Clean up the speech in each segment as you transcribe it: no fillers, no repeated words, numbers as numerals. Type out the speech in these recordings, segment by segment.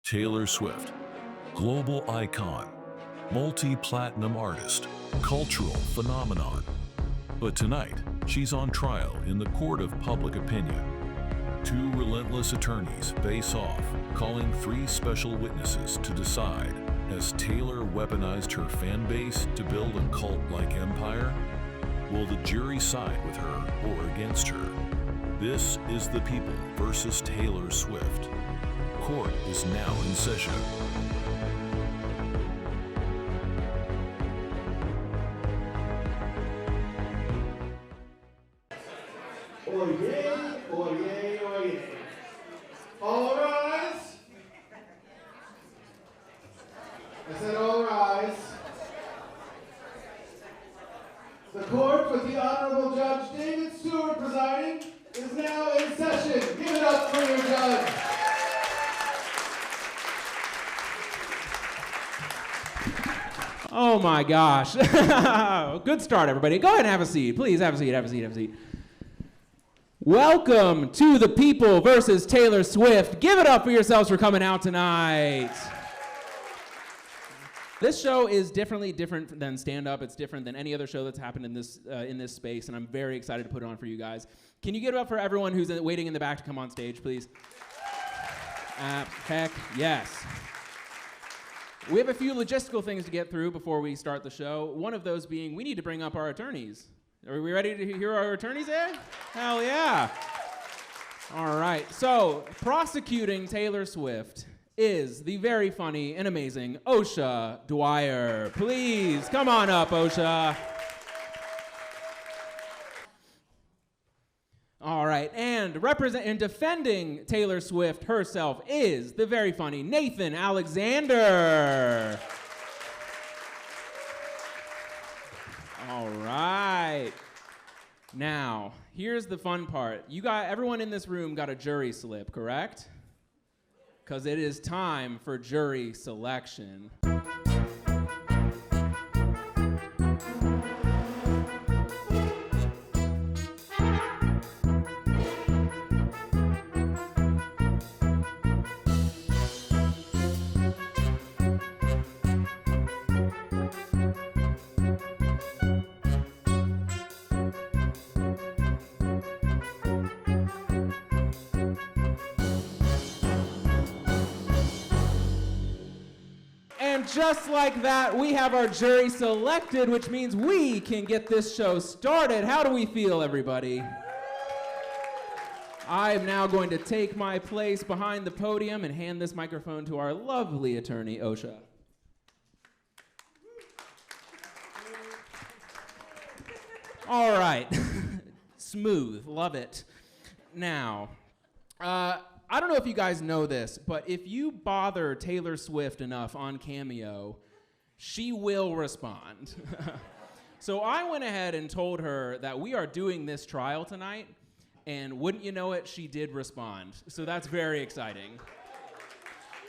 Taylor Swift, global icon, multi-platinum artist, cultural phenomenon. But tonight, she's on trial in the court of public opinion. Two relentless attorneys face off, calling three special witnesses to decide, has Taylor weaponized her fan base to build a cult-like empire? Will the jury side with her or against her? This is The People versus Taylor Swift. Court is now in session. Oyez, oyez, oyez. All rise. I said all rise. The court with the Honorable Judge David Stewart presiding is now in session. Give it up for your judge. Oh my gosh. Good start, everybody. Go ahead and have a seat. Please have a seat, have a seat, have a seat. Welcome to The People versus Taylor Swift. Give it up for yourselves for coming out tonight. This show is different than stand-up. It's different than any other show that's happened in this space, and I'm very excited to put it on for you guys. Can you give it up for everyone who's waiting in the back to come on stage, please? Heck yes. We have a few logistical things to get through before we start the show. One of those being we need to bring up our attorneys. Are we ready to hear our attorneys there? Hell yeah. All right, so prosecuting Taylor Swift is the very funny and amazing Ossia Dwyer. Please, come on up, Ossia. All right, and defending Taylor Swift herself is the very funny Nathan Alexander. All right. Now, here's the fun part. Everyone in this room got a jury slip, correct? Because it is time for jury selection. And just like that, we have our jury selected, which means we can get this show started. How do we feel, everybody? I am now going to take my place behind the podium and hand this microphone to our lovely attorney, Ossia. All right. Smooth. Love it. Now, I don't know if you guys know this, but if you bother Taylor Swift enough on Cameo, she will respond. So I went ahead and told her that we are doing this trial tonight, and wouldn't you know it, she did respond. So that's very exciting.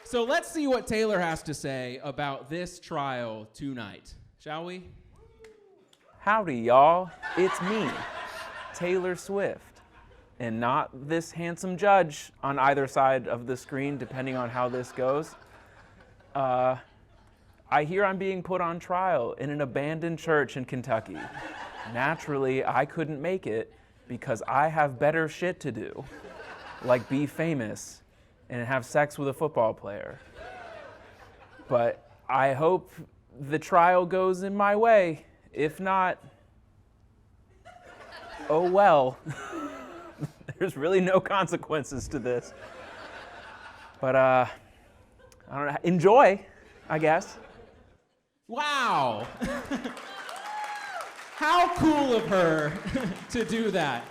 So let's see what Taylor has to say about this trial tonight, shall we? Howdy, y'all. It's me, Taylor Swift. And not this handsome judge on either side of the screen, depending on how this goes. I hear I'm being put on trial in an abandoned church in Kentucky. Naturally, I couldn't make it because I have better shit to do, like be famous and have sex with a football player. But I hope the trial goes in my way. If not, oh well. There's really no consequences to this. But, I don't know, enjoy, I guess. Wow. How cool of her to do that.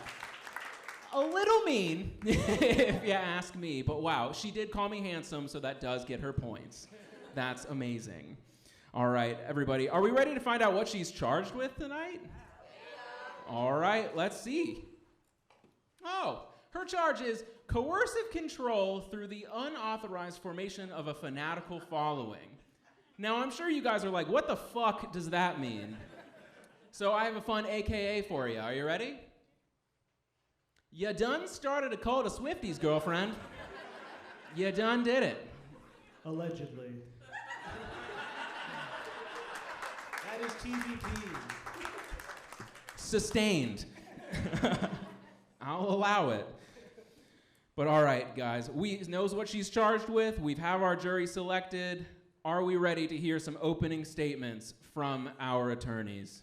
A little mean, if you ask me, but wow, she did call me handsome, so that does get her points. That's amazing. All right, everybody, are we ready to find out what she's charged with tonight? All right, let's see. Oh, her charge is coercive control through the unauthorized formation of a fanatical following. Now, I'm sure you guys are like, what the fuck does that mean? So I have a fun AKA for you. Are you ready? You done started a cult of Swifties, girlfriend. You done did it. Allegedly. That is TVP. Sustained. I'll allow it. But all right, guys, we knows what she's charged with. We have our jury selected. Are we ready to hear some opening statements from our attorneys?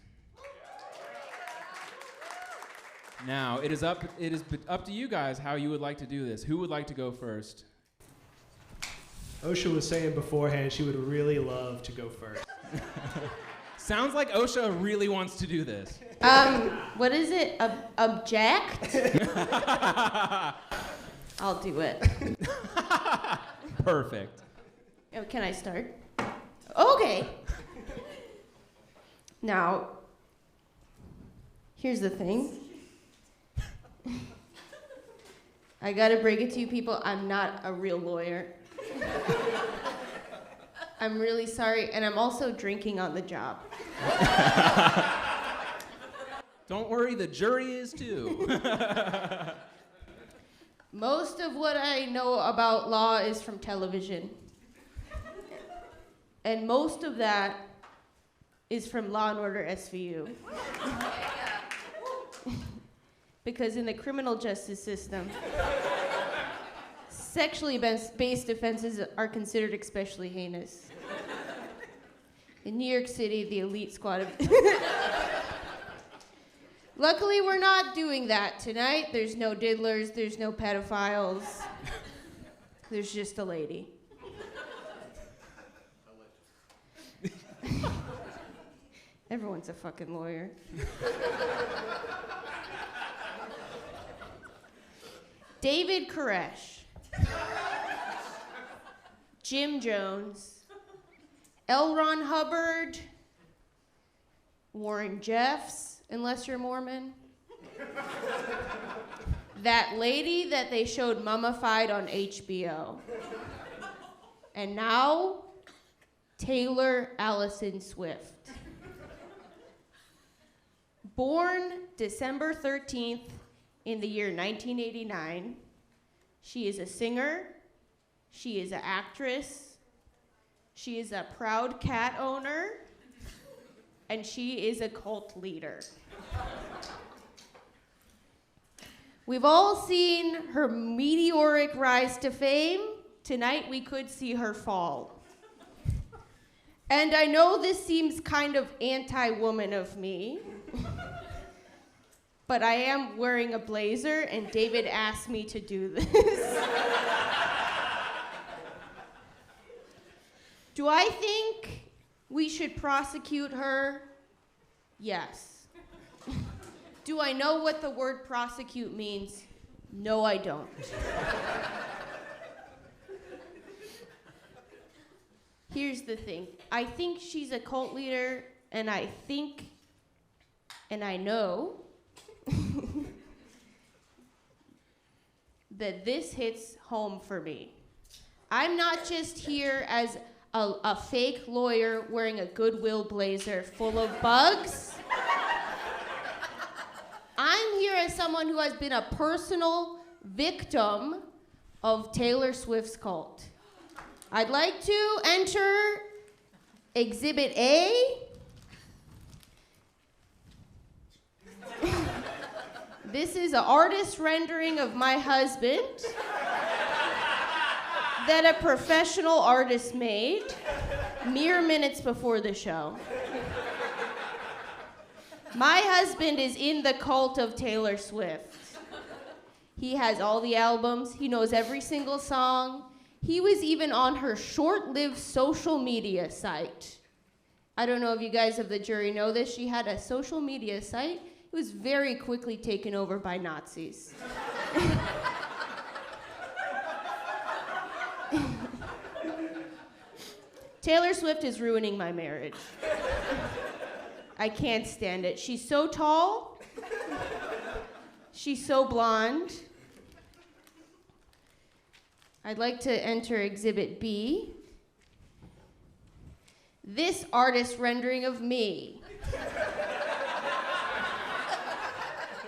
Now, it is up to you guys how you would like to do this. Who would like to go first? Ossia was saying beforehand she would really love to go first. Sounds like Ossia really wants to do this. What is it? Object? I'll do it. Perfect. Oh, can I start? Okay. Now, here's the thing. I gotta break it to you people, I'm not a real lawyer. I'm really sorry, and I'm also drinking on the job. Don't worry, the jury is too. Most of what I know about law is from television. And most of that is from Law and Order SVU. Because in the criminal justice system, sexually based offenses are considered especially heinous. In New York City, the elite squad of... Luckily, we're not doing that tonight. There's no diddlers, there's no pedophiles. There's just a lady. Everyone's a fucking lawyer. David Koresh, Jim Jones, L. Ron Hubbard, Warren Jeffs, unless you're Mormon, that lady that they showed mummified on HBO, and now Taylor Allison Swift. Born December 13th in the year 1989, she is a singer, she is an actress, she is a proud cat owner, and she is a cult leader. We've all seen her meteoric rise to fame. Tonight we could see her fall. And I know this seems kind of anti-woman of me, but I am wearing a blazer and David asked me to do this. Do I think we should prosecute her? Yes. Do I know what the word prosecute means? No, I don't. Here's the thing. I think she's a cult leader, and I think, and I know, that this hits home for me. I'm not just here as a fake lawyer wearing a Goodwill blazer full of bugs. I'm here as someone who has been a personal victim of Taylor Swift's cult. I'd like to enter Exhibit A. This is an artist rendering of my husband that a professional artist made mere minutes before the show. My husband is in the cult of Taylor Swift. He has all the albums. He knows every single song. He was even on her short-lived social media site. I don't know if you guys of the jury know this. She had a social media site. It was very quickly taken over by Nazis. Taylor Swift is ruining my marriage. I can't stand it. She's so tall. She's so blonde. I'd like to enter Exhibit B. This artist rendering of me.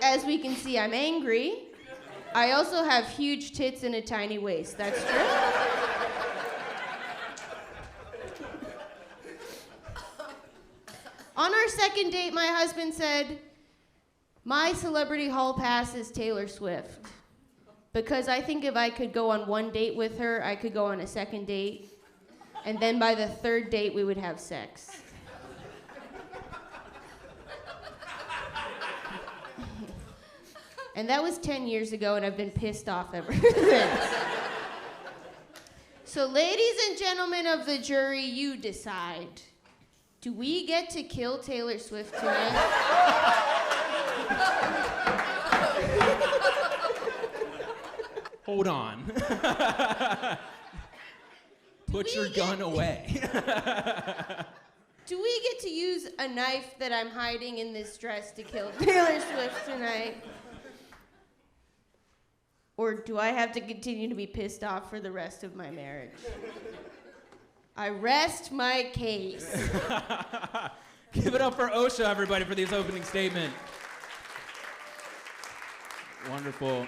As we can see, I'm angry. I also have huge tits and a tiny waist. That's true. On our second date, my husband said, my celebrity hall pass is Taylor Swift. Because I think if I could go on one date with her, I could go on a second date. And then by the third date, we would have sex. And that was 10 years ago, and I've been pissed off ever since. So ladies and gentlemen of the jury, you decide. Do we get to kill Taylor Swift tonight? Hold on. Put your gun away. Do we get to use a knife that I'm hiding in this dress to kill Taylor Swift tonight? Or do I have to continue to be pissed off for the rest of my marriage? I rest my case. Give it up for Ossia, everybody, for this opening statement. Wonderful.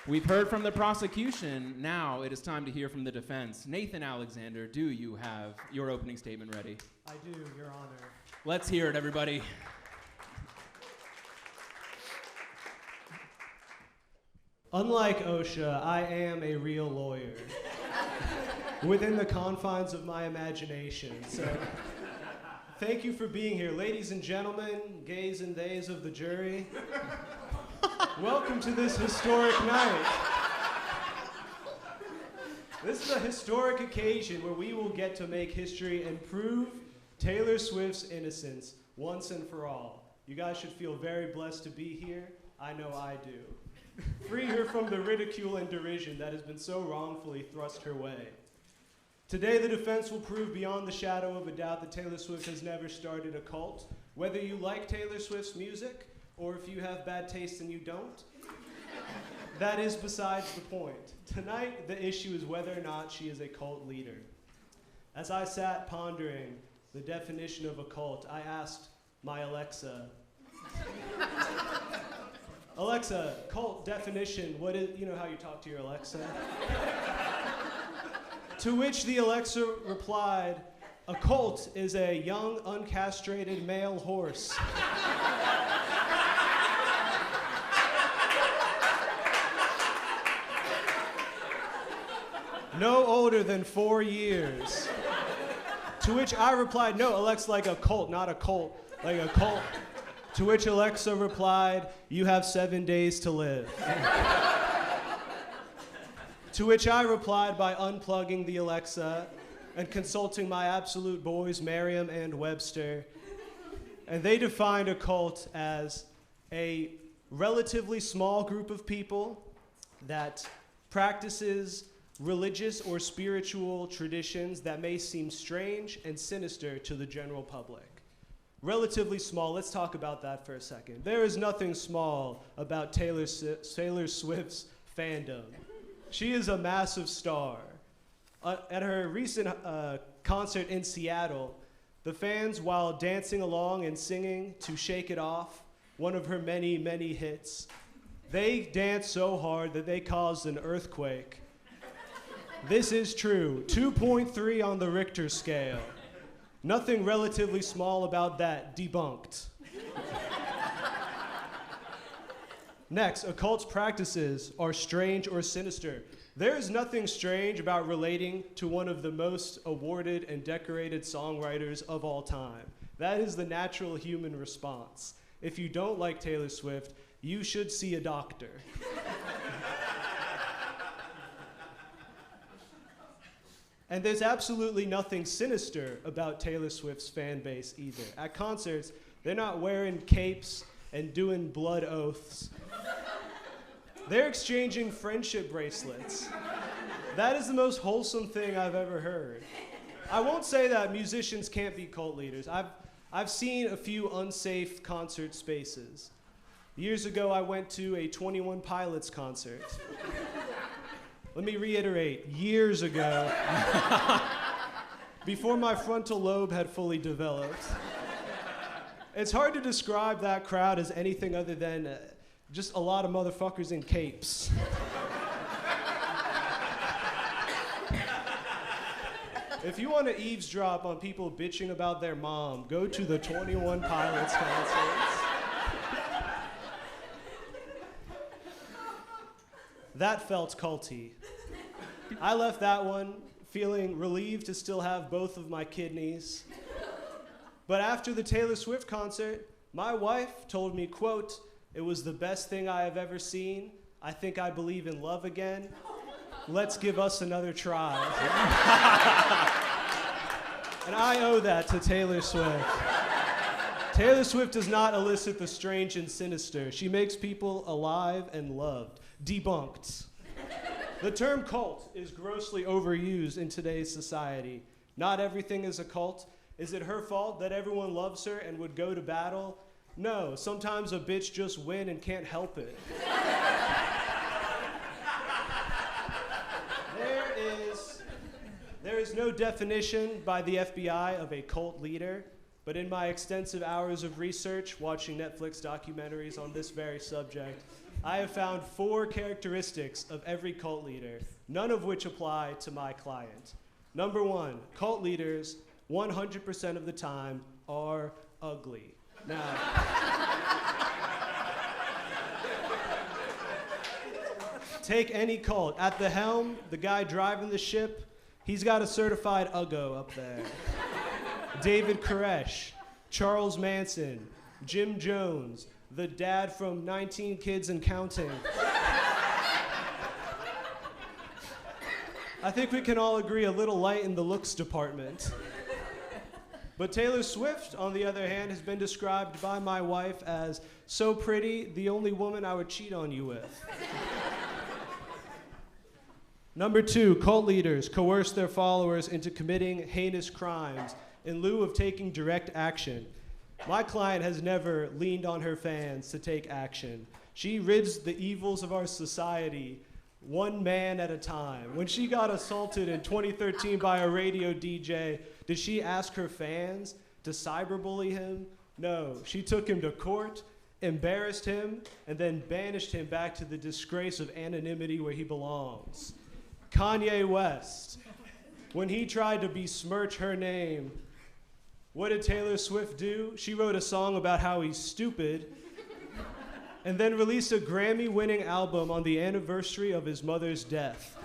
We've heard from the prosecution. Now it is time to hear from the defense. Nathan Alexander, do you have your opening statement ready? I do, Your Honor. Let's hear it, everybody. Unlike Ossia, I am a real lawyer. Within the confines of my imagination. So, thank you for being here. Ladies and gentlemen, gays and theys of the jury, welcome to this historic night. This is a historic occasion where we will get to make history and prove Taylor Swift's innocence once and for all. You guys should feel very blessed to be here. I know I do. Free her from the ridicule and derision that has been so wrongfully thrust her way. Today, the defense will prove beyond the shadow of a doubt that Taylor Swift has never started a cult. Whether you like Taylor Swift's music, or if you have bad taste and you don't, that is besides the point. Tonight, the issue is whether or not she is a cult leader. As I sat pondering the definition of a cult, I asked my Alexa, Alexa, cult definition, what is, you know how you talk to your Alexa? To which the Alexa replied, a colt is a young, uncastrated male horse. No older than 4 years. To which I replied, no, Alexa, like a colt, not a colt, like a colt. To which Alexa replied, you have 7 days to live. To which I replied by unplugging the Alexa and consulting my absolute boys, Merriam and Webster. And they defined a cult as a relatively small group of people that practices religious or spiritual traditions that may seem strange and sinister to the general public. Relatively small, let's talk about that for a second. There is nothing small about Taylor Swift's fandom. She is a massive star. At her recent concert in Seattle, the fans, while dancing along and singing to Shake It Off, one of her many, many hits, they danced so hard that they caused an earthquake. This is true, 2.3 on the Richter scale. Nothing relatively small about that. Debunked. Next, a cult's practices are strange or sinister. There is nothing strange about relating to one of the most awarded and decorated songwriters of all time. That is the natural human response. If you don't like Taylor Swift, you should see a doctor. And there's absolutely nothing sinister about Taylor Swift's fan base either. At concerts, they're not wearing capes and doing blood oaths. They're exchanging friendship bracelets. That is the most wholesome thing I've ever heard. I won't say that musicians can't be cult leaders. I've seen a few unsafe concert spaces. Years ago, I went to a 21 Pilots concert. Let me reiterate, years ago, before my frontal lobe had fully developed. It's hard to describe that crowd as anything other than just a lot of motherfuckers in capes. If you want to eavesdrop on people bitching about their mom, go to the 21 Pilots concerts. That felt culty. I left that one feeling relieved to still have both of my kidneys. But after the Taylor Swift concert, my wife told me, quote, "It was the best thing I have ever seen. I think I believe in love again. Let's give us another try." And I owe that to Taylor Swift. Taylor Swift does not elicit the strange and sinister. She makes people alive and loved. Debunked. The term cult is grossly overused in today's society. Not everything is a cult. Is it her fault that everyone loves her and would go to battle? No, sometimes a bitch just win and can't help it. There is no definition by the FBI of a cult leader, but in my extensive hours of research, watching Netflix documentaries on this very subject, I have found 4 characteristics of every cult leader, none of which apply to my client. Number 1, cult leaders, 100% of the time, are ugly. Now, take any cult. At the helm, the guy driving the ship, he's got a certified uggo up there. David Koresh, Charles Manson, Jim Jones, the dad from 19 Kids and Counting. I think we can all agree a little light in the looks department. But Taylor Swift, on the other hand, has been described by my wife as so pretty, the only woman I would cheat on you with. Number 2, cult leaders coerce their followers into committing heinous crimes in lieu of taking direct action. My client has never leaned on her fans to take action. She rids the evils of our society one man at a time. When she got assaulted in 2013 by a radio DJ, did she ask her fans to cyberbully him? No, she took him to court, embarrassed him, and then banished him back to the disgrace of anonymity where he belongs. Kanye West, when he tried to besmirch her name, what did Taylor Swift do? She wrote a song about how he's stupid and then released a Grammy-winning album on the anniversary of his mother's death.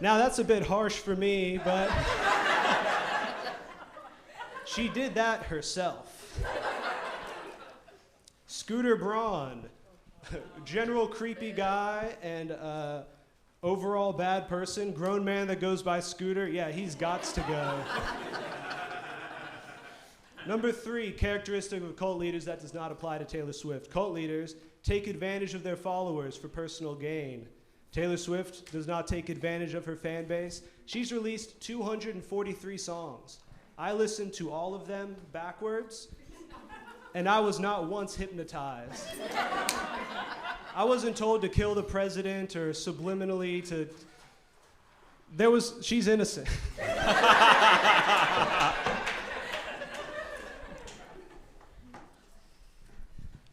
Now that's a bit harsh for me, but she did that herself. Scooter Braun, general creepy guy and overall bad person, grown man that goes by Scooter, yeah, he's gots to go. Number 3, characteristic of cult leaders that does not apply to Taylor Swift. Cult leaders take advantage of their followers for personal gain. Taylor Swift does not take advantage of her fan base. She's released 243 songs. I listened to all of them backwards, and I was not once hypnotized. I wasn't told to kill the president or subliminally to... She's innocent.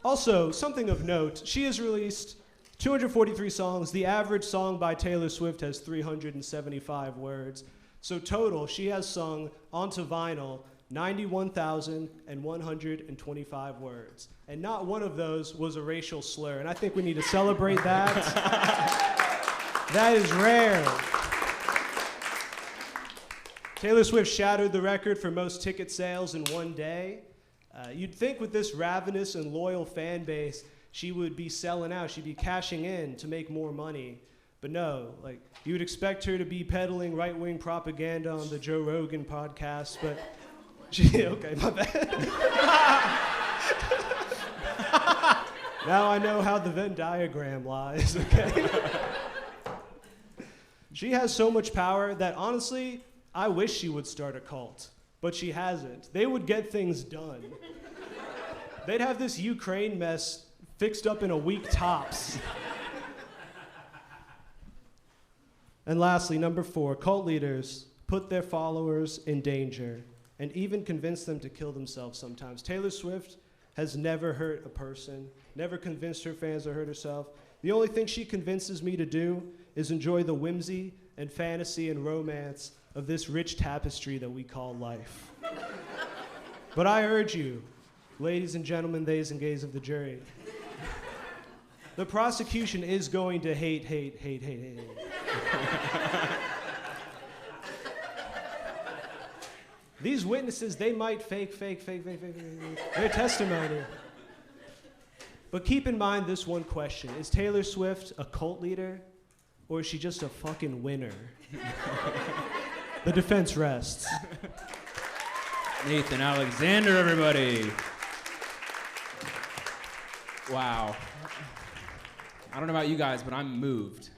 Also, something of note, she has released 243 songs. The average song by Taylor Swift has 375 words. So total, she has sung onto vinyl 91,125 words. And not one of those was a racial slur. And I think we need to celebrate that. That is rare. Taylor Swift shattered the record for most ticket sales in one day. You'd think with this ravenous and loyal fan base, she would be selling out. She'd be cashing in to make more money. But no, you would expect her to be peddling right-wing propaganda on the Joe Rogan podcast, but okay, my bad. Now I know how the Venn diagram lies, okay? She has so much power that honestly, I wish she would start a cult, but she hasn't. They would get things done. They'd have this Ukraine mess fixed up in a week tops. And lastly, number 4, cult leaders put their followers in danger and even convince them to kill themselves sometimes. Taylor Swift has never hurt a person, never convinced her fans or hurt herself. The only thing she convinces me to do is enjoy the whimsy and fantasy and romance of this rich tapestry that we call life. But I urge you, ladies and gentlemen, theys and gays of the jury, the prosecution is going to hate. These witnesses, they might fake their testimony. But keep in mind this one question. Is Taylor Swift a cult leader, or is she just a fucking winner? The defense rests. Nathan Alexander, everybody. Wow. I don't know about you guys, but I'm moved.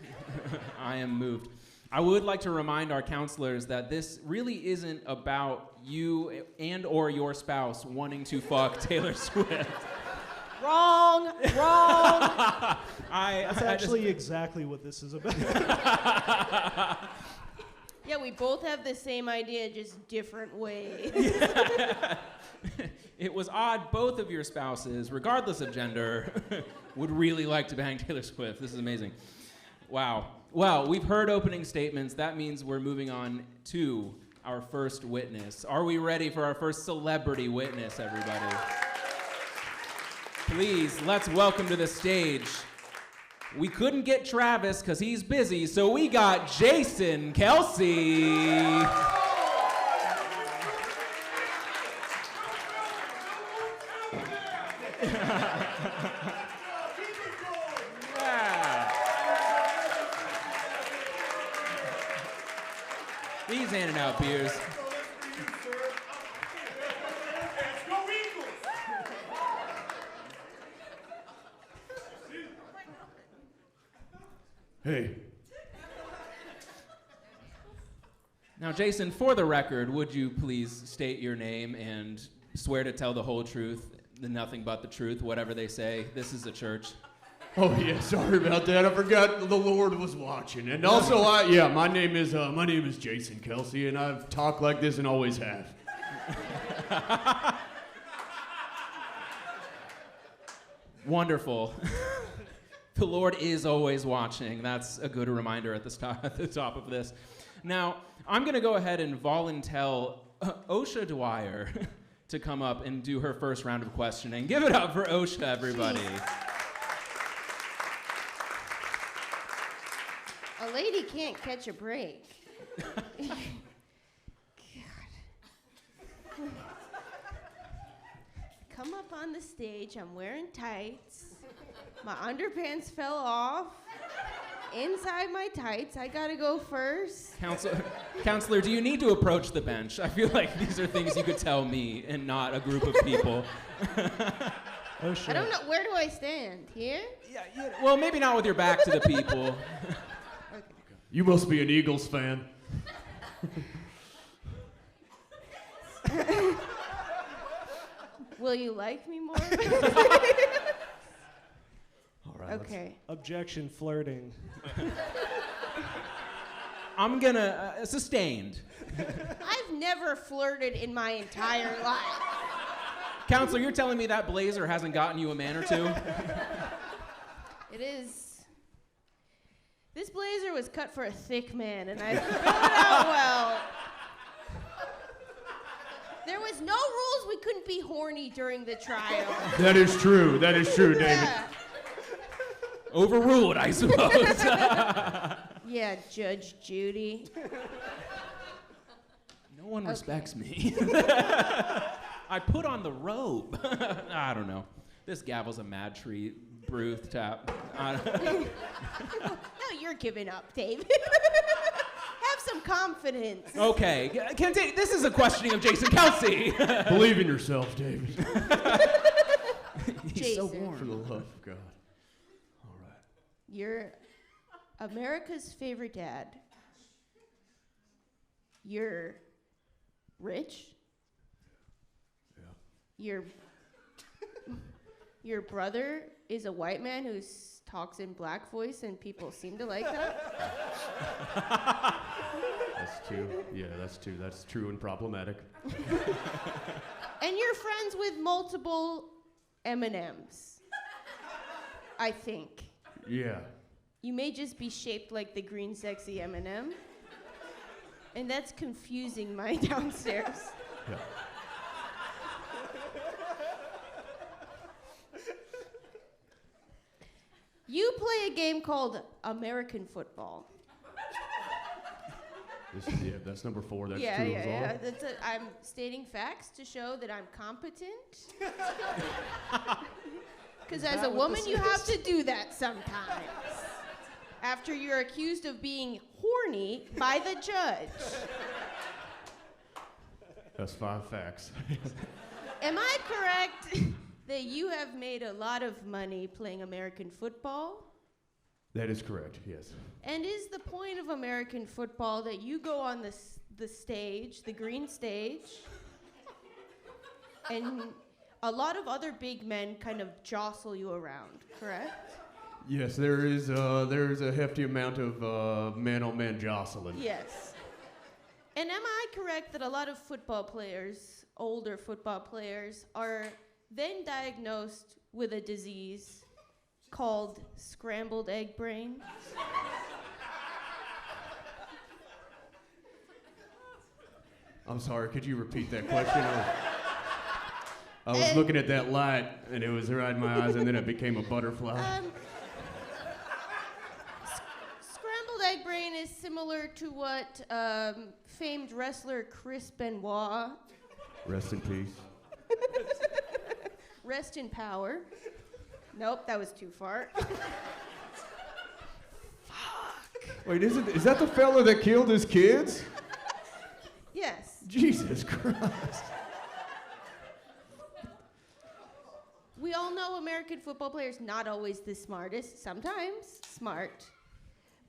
I am moved. I would like to remind our counselors that this really isn't about you and or your spouse wanting to fuck Taylor Swift. Wrong. That's actually exactly what this is about. Yeah, we both have the same idea, just different ways. It was odd both of your spouses, regardless of gender, would really like to bang Taylor Swift. This is amazing. Wow. Well, we've heard opening statements. That means we're moving on to our first witness. Are we ready for our first celebrity witness, everybody? Please, let's welcome to the stage. We couldn't get Travis because he's busy, so we got Jason Kelce. Yeah. He's handing out beers. Hey. Now, Jason, for the record, would you please state your name and swear to tell the whole truth, nothing but the truth, whatever they say? This is a church. Oh yeah, sorry about that. I forgot the Lord was watching. And also, my name is Jason Kelce, and I've talked like this and always have. Wonderful. The Lord is always watching. That's a good reminder at the top of this. Now, I'm going to go ahead and volunteer Ossia Dwyer to come up and do her first round of questioning. Give it up for Ossia, everybody. A lady can't catch a break. God. Come up on the stage, I'm wearing tights. My underpants fell off. Inside my tights, I gotta go first. Counselor, do you need to approach the bench? I feel like these are things you could tell me and not a group of people. Oh, shit. I don't know, where do I stand? Here? Yeah, well, maybe not with your back to the people. Okay. You must be an Eagles fan. Will you like me more? All right. Okay. Objection, flirting. I'm gonna, sustained. I've never flirted in my entire life. Counselor, you're telling me that blazer hasn't gotten you a man or two? It is. This blazer was cut for a thick man, and I filled it out well. There was no rules we couldn't be horny during the trial. That is true, David. Yeah. Overruled, I suppose. Yeah, Judge Judy. No one respects me. I put on the robe. I don't know. This gavel's a mad treat. Bruce tap. No, you're giving up, David. Have some confidence. Okay. This is a questioning of Jason Kelce. Believe in yourself, David. He's so Jason. warm. For the love of God. All right. You're America's favorite dad. You're rich. Yeah. Your brother is a white man who talks in black voice, and people seem to like that. That's true. Yeah, that's true. That's true and problematic. And you're friends with multiple M&Ms. I think. Yeah. You may just be shaped like the green sexy M&M. And that's confusing my downstairs. Yeah. You play a game called American football. That's number 4. That's yeah, true. yeah. I'm stating facts to show that I'm competent. Because as a woman, you have to do that sometimes. After you're accused of being horny by the judge. That's 5 facts. Am I correct that you have made a lot of money playing American football? That is correct, yes. And is the point of American football that you go on the stage, the green stage, and a lot of other big men kind of jostle you around, correct? Yes, there is a hefty amount of man-on-man jostling. Yes. And am I correct that a lot of football players, older football players, are then diagnosed with a disease called scrambled egg brain? I'm sorry, could you repeat that question? I was looking at that light, and it was right in my eyes, and then it became a butterfly. Scrambled egg brain is similar to what famed wrestler Chris Benoit, Rest in peace. rest in power. Nope, that was too far. Wait, is that the fella that killed his kids? Yes. Jesus Christ. We all know American football players not always the smartest, sometimes smart,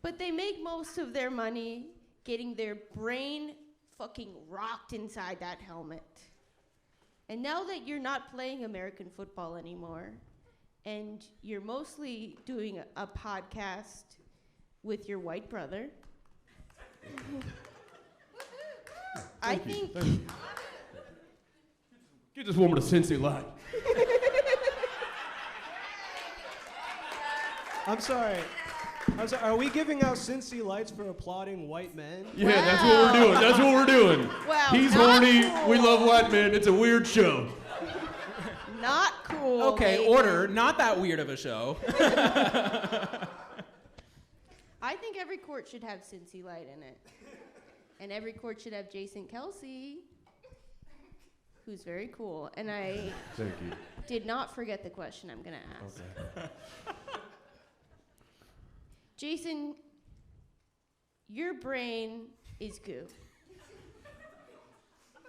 but they make most of their money getting their brain fucking rocked inside that helmet. And now that you're not playing American football anymore, and you're mostly doing a podcast with your white brother, I think... Get this woman a Cincy light. I'm sorry. Are we giving out Cincy lights for applauding white men? Yeah, that's what we're doing. That's what we're doing. Wow, He's not horny. cool. We love white men. It's a weird show. Not cool. Okay, baby. order. Not that weird of a show. I think every court should have Cincy Light in it. And every court should have Jason Kelce, who's very cool. And I Thank you. did not forget the question I'm going to ask. Okay. Jason, your brain is goo.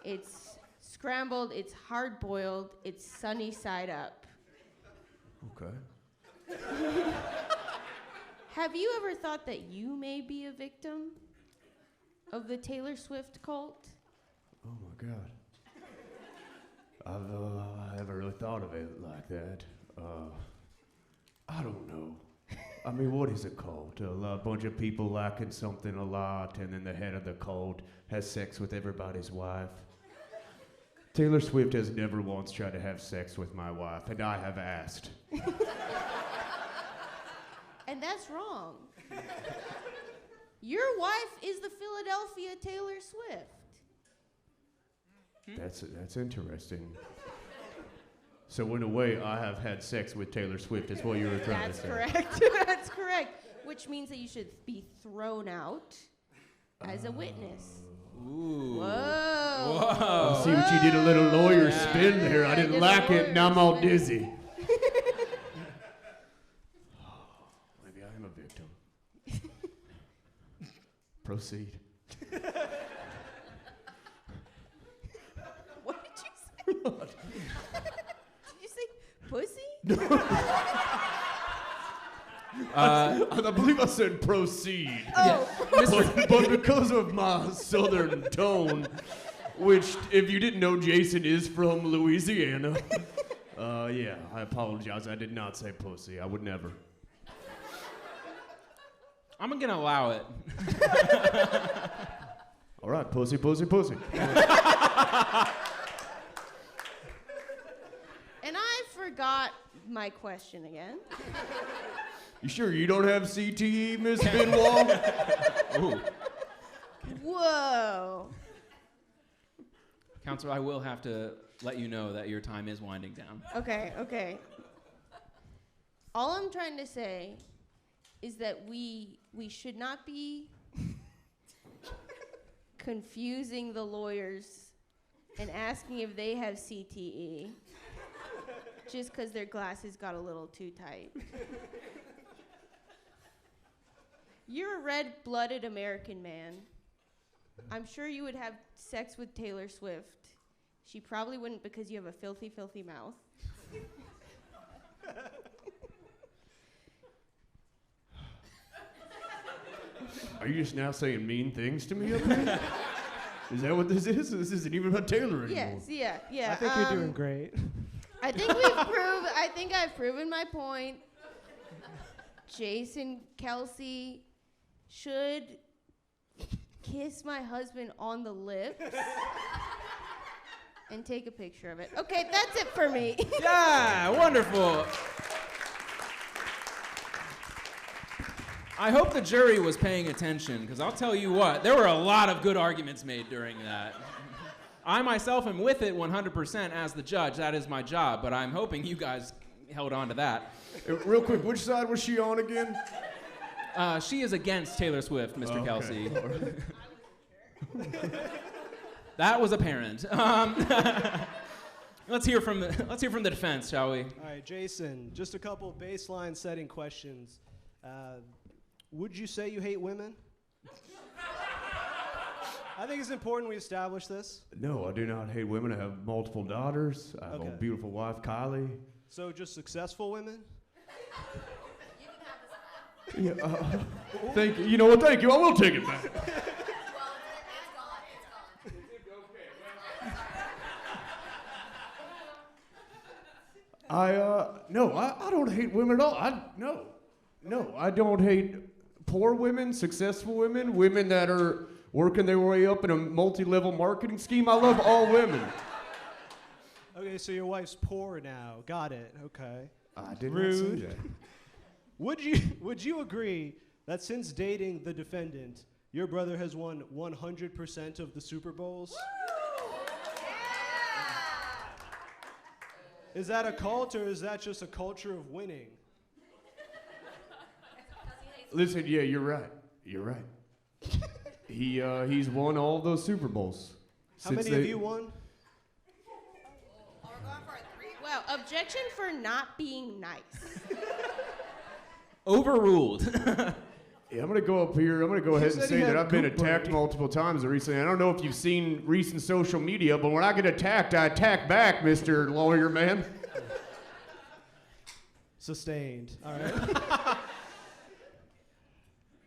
It's scrambled, it's hard-boiled, it's sunny side up. Okay. Have you ever thought that you may be a victim of the Taylor Swift cult? Oh my God. I haven't really thought of it like that. I don't know. I mean, what is it called? A bunch of people liking something a lot, and then the head of the cult has sex with everybody's wife. Taylor Swift has never once tried to have sex with my wife, and I have asked. And that's wrong. Your wife is the Philadelphia Taylor Swift. That's interesting. So in a way, I have had sex with Taylor Swift, is what you were trying to say. That's correct. That's correct. Which means that you should be thrown out as a witness. Ooh. Whoa. I see what you did, a little lawyer spin there. I didn't like it, now I'm all dizzy. Maybe I am a victim. Proceed. What did you say? Did you say pussy? I believe I said proceed. Oh. But because of my southern tone, which, if you didn't know, Jason is from Louisiana. Yeah, I apologize. I did not say pussy. I would never. I'm gonna allow it. All right, pussy, pussy, pussy. And I forgot my question again. You sure you don't have CTE, Miss Benoit? Ooh. Whoa. Counselor, I will have to let you know that your time is winding down. Okay. All I'm trying to say is that we should not be confusing the lawyers and asking if they have CTE just because their glasses got a little too tight. You're a red-blooded American man. I'm sure you would have sex with Taylor Swift. She probably wouldn't because you have a filthy, filthy mouth. Are you just now saying mean things to me up here? Is that what this is? This isn't even about Taylor anymore. Yes, yeah. I think you're doing great. I think I've proven my point. Jason Kelce should kiss my husband on the lips and take a picture of it. Okay, that's it for me. Yeah, wonderful. I hope the jury was paying attention, because I'll tell you what, there were a lot of good arguments made during that. I myself am with it 100% as the judge. That is my job, but I'm hoping you guys held on to that. Real quick, which side was she on again? She is against Taylor Swift, Mr. Okay. Kelce. That was apparent. Let's hear from the defense, shall we? All right, Jason, just a couple baseline setting questions. Would you say you hate women? I think it's important we establish this. No, I do not hate women. I have multiple daughters. I have a Okay. beautiful wife, Kylie. So just successful women? Yeah, thank you. You know what? Thank you. I will take it back. I don't hate women at all. No, I don't hate poor women, successful women, women that are working their way up in a multi-level marketing scheme. I love all women. Okay, so your wife's poor now. Got it. Okay. I did Rude. not say that. Would you agree that since dating the defendant, your brother has won 100% of the Super Bowls? Is that a cult, or is that just a culture of winning? Listen, yeah, you're right. He's won all those Super Bowls. How many have you won? Well, objection for not being nice. Overruled. Yeah, I'm gonna go up here. I'm gonna go ahead and said he say that had I've been goop attacked brain. multiple times recently. I don't know if you've seen recent social media, but when I get attacked, I attack back, Mr. Lawyer Man. Sustained. All right.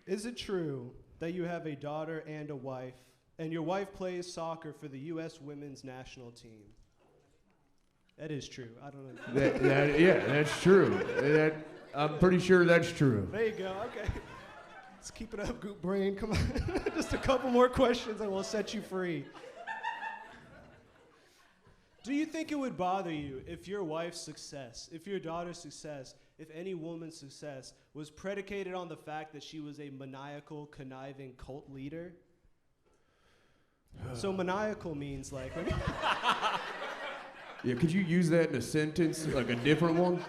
Is it true that you have a daughter and a wife, and your wife plays soccer for the U.S. women's national team? That is true. I don't know. Yeah, that's true. I'm pretty sure that's true. There you go. Okay. Let's keep it up, Goop Brain. Come on. Just a couple more questions and we'll set you free. Do you think it would bother you if your wife's success, if your daughter's success, if any woman's success was predicated on the fact that she was a maniacal, conniving cult leader? So maniacal means like... Yeah, could you use that in a sentence, like a different one?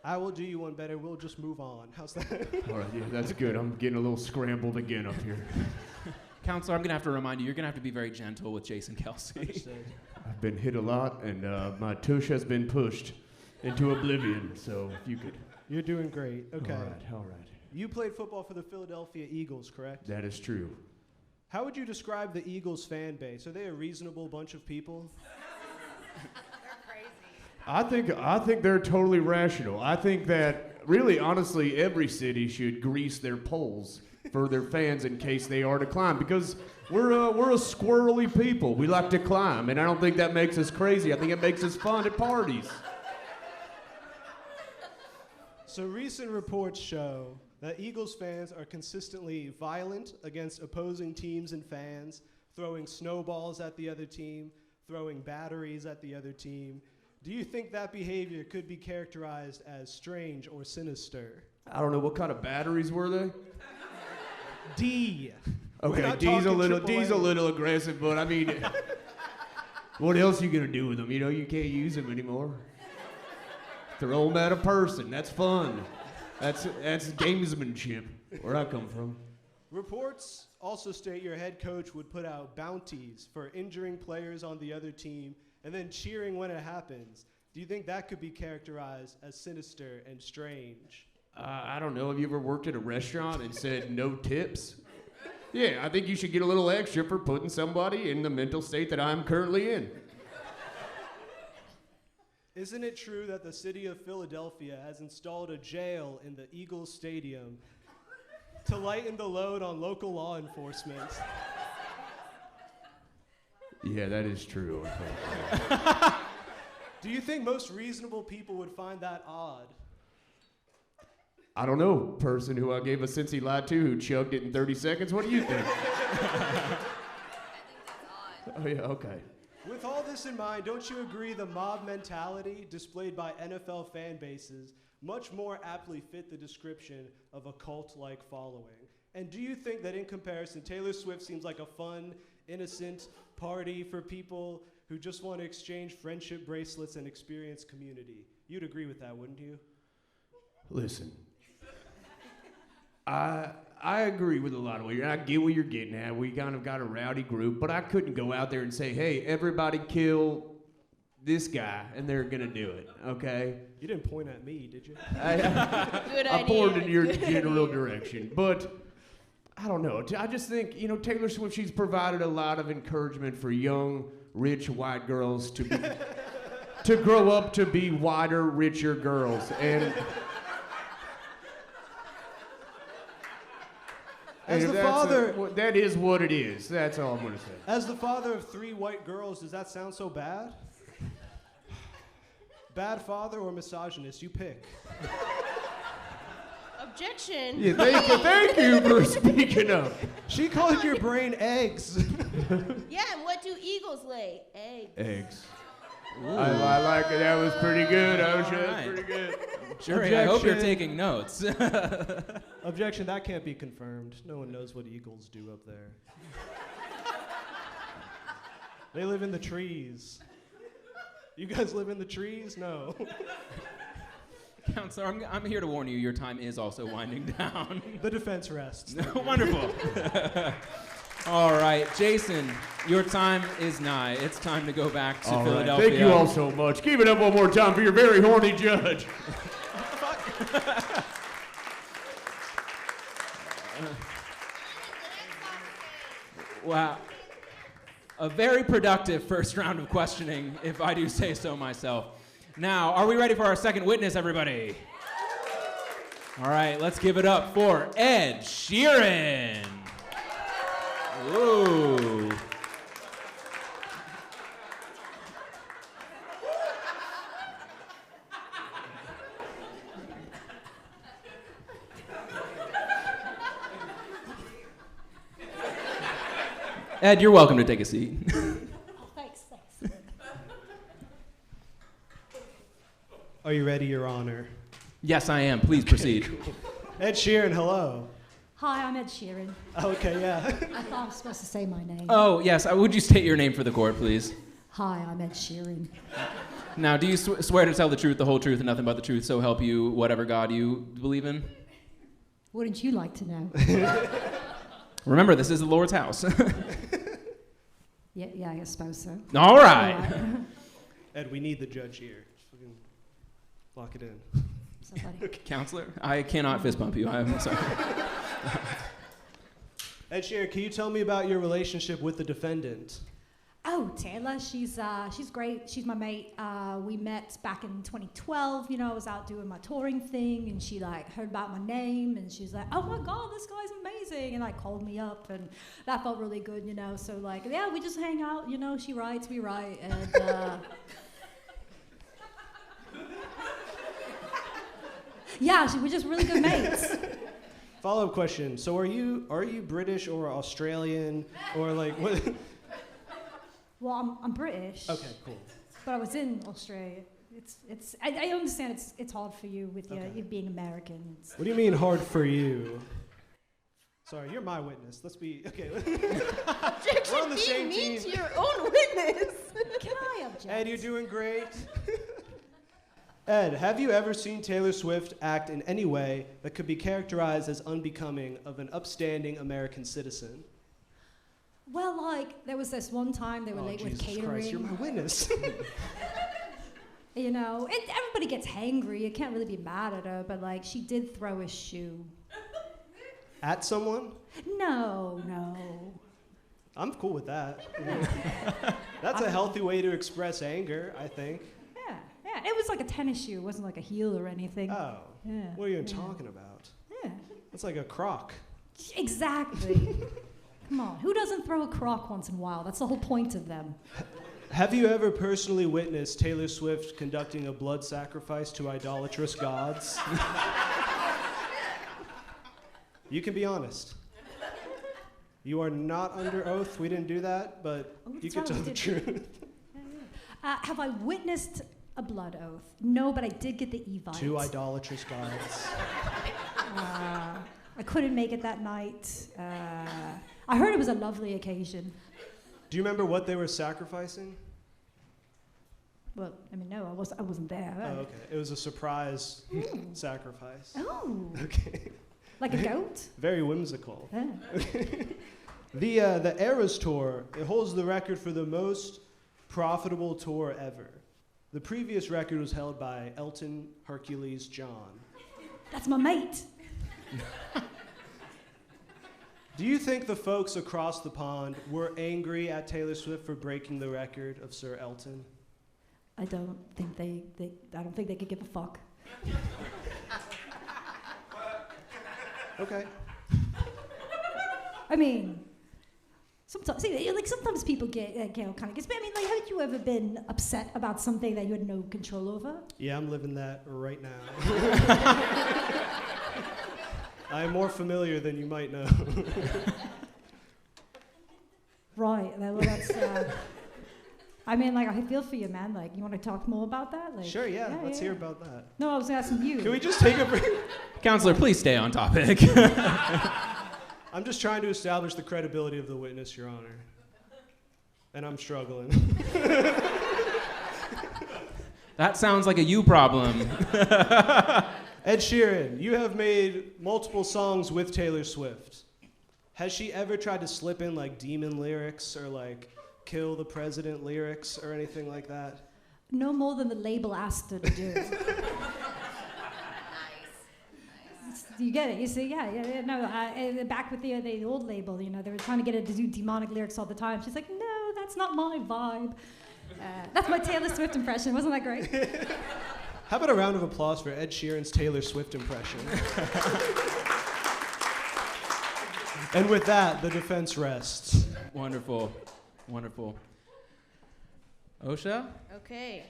I will do you one better. We'll just move on. How's that? All right, yeah, that's good. I'm getting a little scrambled again up here. Counselor, I'm going to have to remind you, you're going to have to be very gentle with Jason Kelce. Understood. I've been hit a lot, and my tush has been pushed into oblivion, so if you could... You're doing great. Okay. All right. You played football for the Philadelphia Eagles, correct? That is true. How would you describe the Eagles fan base? Are they a reasonable bunch of people? I think they're totally rational. I think that, really, honestly, every city should grease their poles for their fans in case they are to climb, because we're a squirrely people. We like to climb, and I don't think that makes us crazy. I think it makes us fun at parties. So recent reports show that Eagles fans are consistently violent against opposing teams and fans, throwing snowballs at the other team, throwing batteries at the other team. Do you think that behavior could be characterized as strange or sinister? I don't know, what kind of batteries were they? D. Okay, D's a little aggressive, but I mean, what else are you gonna do with them? You know, you can't use them anymore. Throw them at a person. That's fun. That's gamesmanship. Where I come from. Reports also state your head coach would put out bounties for injuring players on the other team and then cheering when it happens. Do you think that could be characterized as sinister and strange? I don't know. Have you ever worked at a restaurant and said no tips? Yeah, I think you should get a little extra for putting somebody in the mental state that I'm currently in. Isn't it true that the city of Philadelphia has installed a jail in the Eagles Stadium to lighten the load on local law enforcement? Yeah, that is true. Do you think most reasonable people would find that odd? I don't know, person who I gave a Cincy Light to who chugged it in 30 seconds. What do you think? Oh, yeah, okay. With all this in mind, don't you agree the mob mentality displayed by NFL fan bases much more aptly fit the description of a cult-like following? And do you think that in comparison, Taylor Swift seems like a fun, innocent party for people who just want to exchange friendship bracelets and experience community? You'd agree with that, wouldn't you? Listen, I agree with a lot of what I get what you're getting at. We kind of got a rowdy group, but I couldn't go out there and say, hey, everybody kill this guy, and they're going to do it, okay? You didn't point at me, did you? I pointed in your general direction, but I don't know. I just think, you know, Taylor Swift, she's provided a lot of encouragement for young, rich, white girls to be, to grow up to be whiter, richer girls, and... As the father, that is what it is. That's all I'm going to say. As the father of 3 white girls, does that sound so bad? Bad father or misogynist? You pick. Objection. Yeah, thank you for speaking up. She called your brain eggs. Yeah, and what do eagles lay? Eggs. I like it. That was pretty good, Ossia. That was pretty good. Jury, I hope you're taking notes. Objection, that can't be confirmed. No one knows what eagles do up there. They live in the trees. You guys live in the trees? No. Counselor, I'm here to warn you, your time is also winding down. The defense rests. Wonderful. All right, Jason, your time is nigh. It's time to go back to Philadelphia. Right. Thank you all so much. Keep it up one more time for your very horny judge. Wow. A very productive first round of questioning, if I do say so myself. Now, are we ready for our second witness, everybody? All right, let's give it up for Ed Sheeran. Ooh. Ed, you're welcome to take a seat. Thanks. Are you ready, Your Honor? Yes, I am. Please proceed. Cool. Ed Sheeran, hello. Hi, I'm Ed Sheeran. Okay, yeah. I thought I was supposed to say my name. Oh, yes. Would you state your name for the court, please? Hi, I'm Ed Sheeran. Now, do you swear to tell the truth, the whole truth, and nothing but the truth, so help you whatever God you believe in? Wouldn't you like to know? Remember, this is the Lord's house. Yeah, I suppose so. All right. Ed, we need the judge here. We can lock it in. Somebody. Counselor, I cannot fist bump you. I'm sorry. Ed Sheeran, can you tell me about your relationship with the defendant? Oh, Taylor, she's great. She's my mate. We met back in 2012. You know, I was out doing my touring thing, and she heard about my name, and she's like, "Oh my God, this guy's amazing!" and called me up, and that felt really good. You know, so yeah, we just hang out. You know, she writes, we write, and yeah, we're just really good mates. Follow-up question. So are you British or Australian or what? Well, I'm British. Okay, cool. But I was in Australia. I understand it's hard for you with you being American. What do you mean hard for you? Sorry, you're my witness. Let's be okay. We're on the same team. To your own witness. Can I object? Ed, you're doing great. Ed, have you ever seen Taylor Swift act in any way that could be characterized as unbecoming of an upstanding American citizen? Well, like, there was this one time they were late with Jesus catering. Christ, you're my witness. You know, everybody gets hangry. You can't really be mad at her, but, like, she did throw a shoe. At someone? No. I'm cool with that. That's a healthy way to express anger, I think. Yeah, it was like a tennis shoe. It wasn't like a heel or anything. Oh. Yeah. What are you talking about? Yeah. It's like a crock. Exactly. Come on. Who doesn't throw a crock once in a while? That's the whole point of them. Have you ever personally witnessed Taylor Swift conducting a blood sacrifice to idolatrous gods? You can be honest. You are not under oath. We didn't do that, but you can tell the truth. Have I witnessed a blood oath? No, but I did get the Evite. To idolatrous gods. I couldn't make it that night. I heard it was a lovely occasion. Do you remember what they were sacrificing? Well, I mean, no, I wasn't there. Oh, okay. It was a surprise sacrifice. Oh. Okay. Like a goat? Very whimsical. Yeah. The Eras Tour, it holds the record for the most profitable tour ever. The previous record was held by Elton Hercules John. That's my mate. Do you think the folks across the pond were angry at Taylor Swift for breaking the record of Sir Elton? I don't think they could give a fuck. Okay. I mean, sometimes people get kind of gets. I mean, like, haven't you ever been upset about something that you had no control over? Yeah, I'm living that right now. I'm more familiar than you might know. Right. Well, that's. I mean, like, I feel for you, man. Like, you want to talk more about that? Like, Sure, yeah. Let's hear about that. No, I was asking you. Can we just take a break? Counselor, please stay on topic. I'm just trying to establish the credibility of the witness, Your Honor. And I'm struggling. That sounds like a you problem. Ed Sheeran, you have made multiple songs with Taylor Swift. Has she ever tried to slip in like demon lyrics or like kill the president lyrics or anything like that? No more than the label asked her to do. Nice. You get it? You see? Yeah. No, back with the old label, you know, they were trying to get her to do demonic lyrics all the time. She's like, no, that's not my vibe. That's my Taylor Swift impression. Wasn't that great? How about a round of applause for Ed Sheeran's Taylor Swift impression? And with that, the defense rests. Wonderful. Ossia? Okay.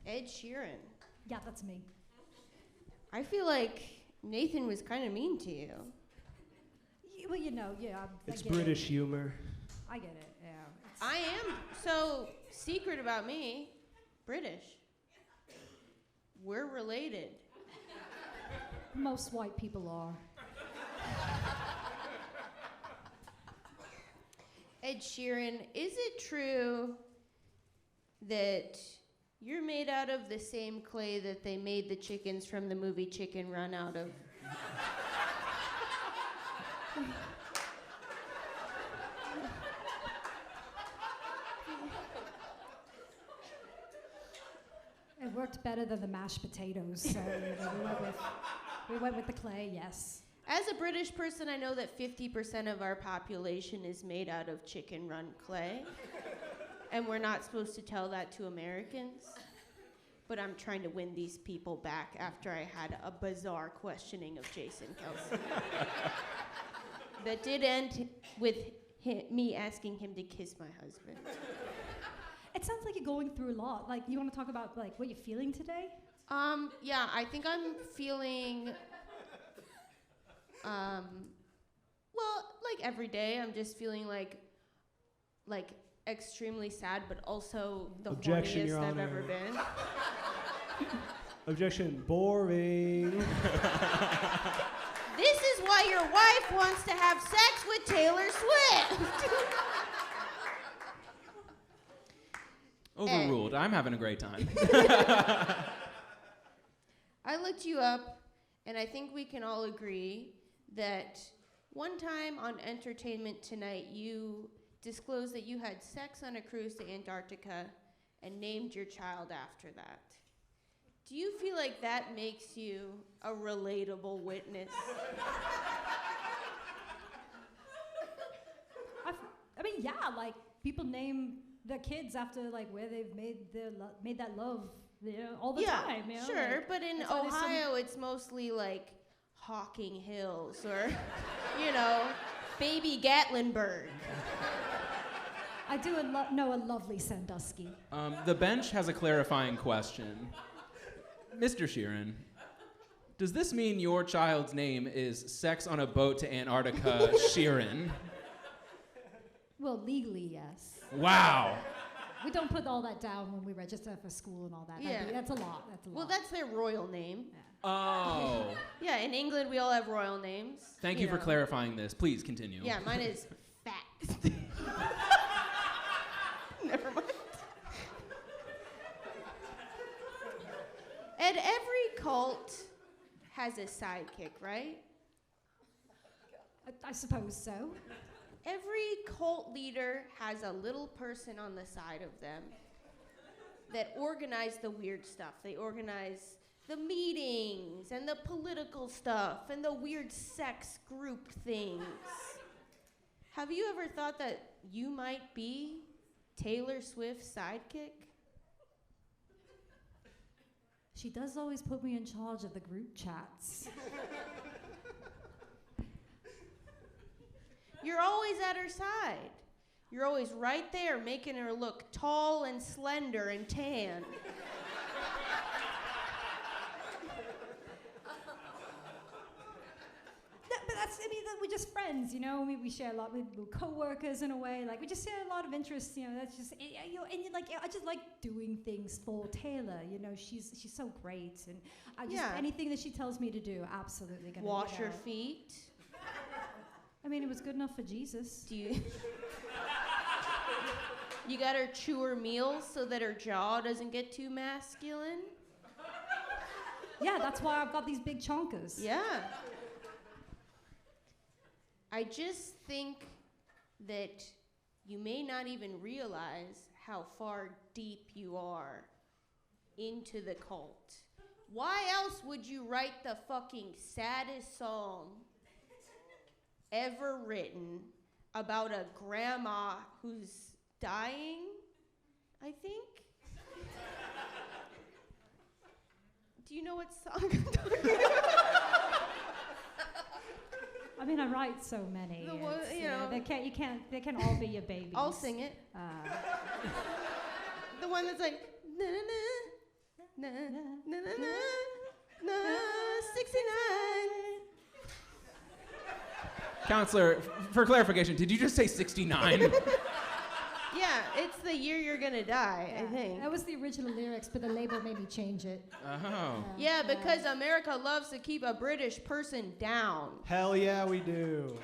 Ed Sheeran. Yeah, that's me. I feel like Nathan was kind of mean to you. Well, you know, yeah. It's British humor. I get it, yeah. I am so secret about me. British. We're related. Most white people are. Ed Sheeran, is it true that you're made out of the same clay that they made the chickens from the movie Chicken Run out of? It worked better than the mashed potatoes, so we went with the clay, yes. As a British person, I know that 50% of our population is made out of chicken run clay. And we're not supposed to tell that to Americans. But I'm trying to win these people back after I had a bizarre questioning of Jason Kelce. That did end with me asking him to kiss my husband. It sounds like you're going through a lot. Like, you want to talk about like what you're feeling today? Yeah, I think I'm feeling, well, like every day, I'm just feeling like extremely sad, but also the Objection, Your horniest I've Honor. ever been. Objection. Boring. This is why your wife wants to have sex with Taylor Swift. Overruled. I'm having a great time. I looked you up, and I think we can all agree that one time on Entertainment Tonight, you disclosed that you had sex on a cruise to Antarctica and named your child after that. Do you feel like that makes you a relatable witness? I mean, yeah, like people name their kids after like where they've made that love, all the time. You know? Sure, like, but in that's why there's Ohio, it's mostly like Hocking Hills or, Baby Gatlinburg. I do know a lovely Sandusky. The bench has a clarifying question. Mr. Sheeran, does this mean your child's name is Sex on a Boat to Antarctica Sheeran? Well, legally, yes. Wow. We don't put all that down when we register for school and all that. Yeah. That's a lot. Well, that's their royal name. Oh. Yeah, in England, we all have royal names. Thank you for clarifying this. Please continue. Yeah, mine is Fat. Never mind. And every cult has a sidekick, right? I suppose so. Every cult leader has a little person on the side of them that organize the weird stuff. They organize the meetings and the political stuff and the weird sex group things. Have you ever thought that you might be Taylor Swift's sidekick? She does always put me in charge of the group chats. You're always at her side. You're always right there, making her look tall and slender and tan. But we're just friends, we share a lot, we're co-workers in a way, like we just share a lot of interests, that's just, I just like doing things for Taylor, she's so great, and I just, anything that she tells me to do, absolutely gonna Wash your feet. I mean, it was good enough for Jesus. Do you? You got her chew her meals so that her jaw doesn't get too masculine? Yeah, that's why I've got these big chonkers. Yeah. I just think that you may not even realize how far deep you are into the cult. Why else would you write the fucking saddest song ever written about a grandma who's dying, I think? Do you know what song I'm talking about? I mean, I write so many. The one, they can't all be your babies. I'll sing it. The one that's like, na na na na na na na 69. Counselor, for clarification, did you just say 69? Yeah, it's the year you're gonna die, I think. That was the original lyrics, but the label made me change it. Oh. Yeah, because America loves to keep a British person down. Hell yeah, we do.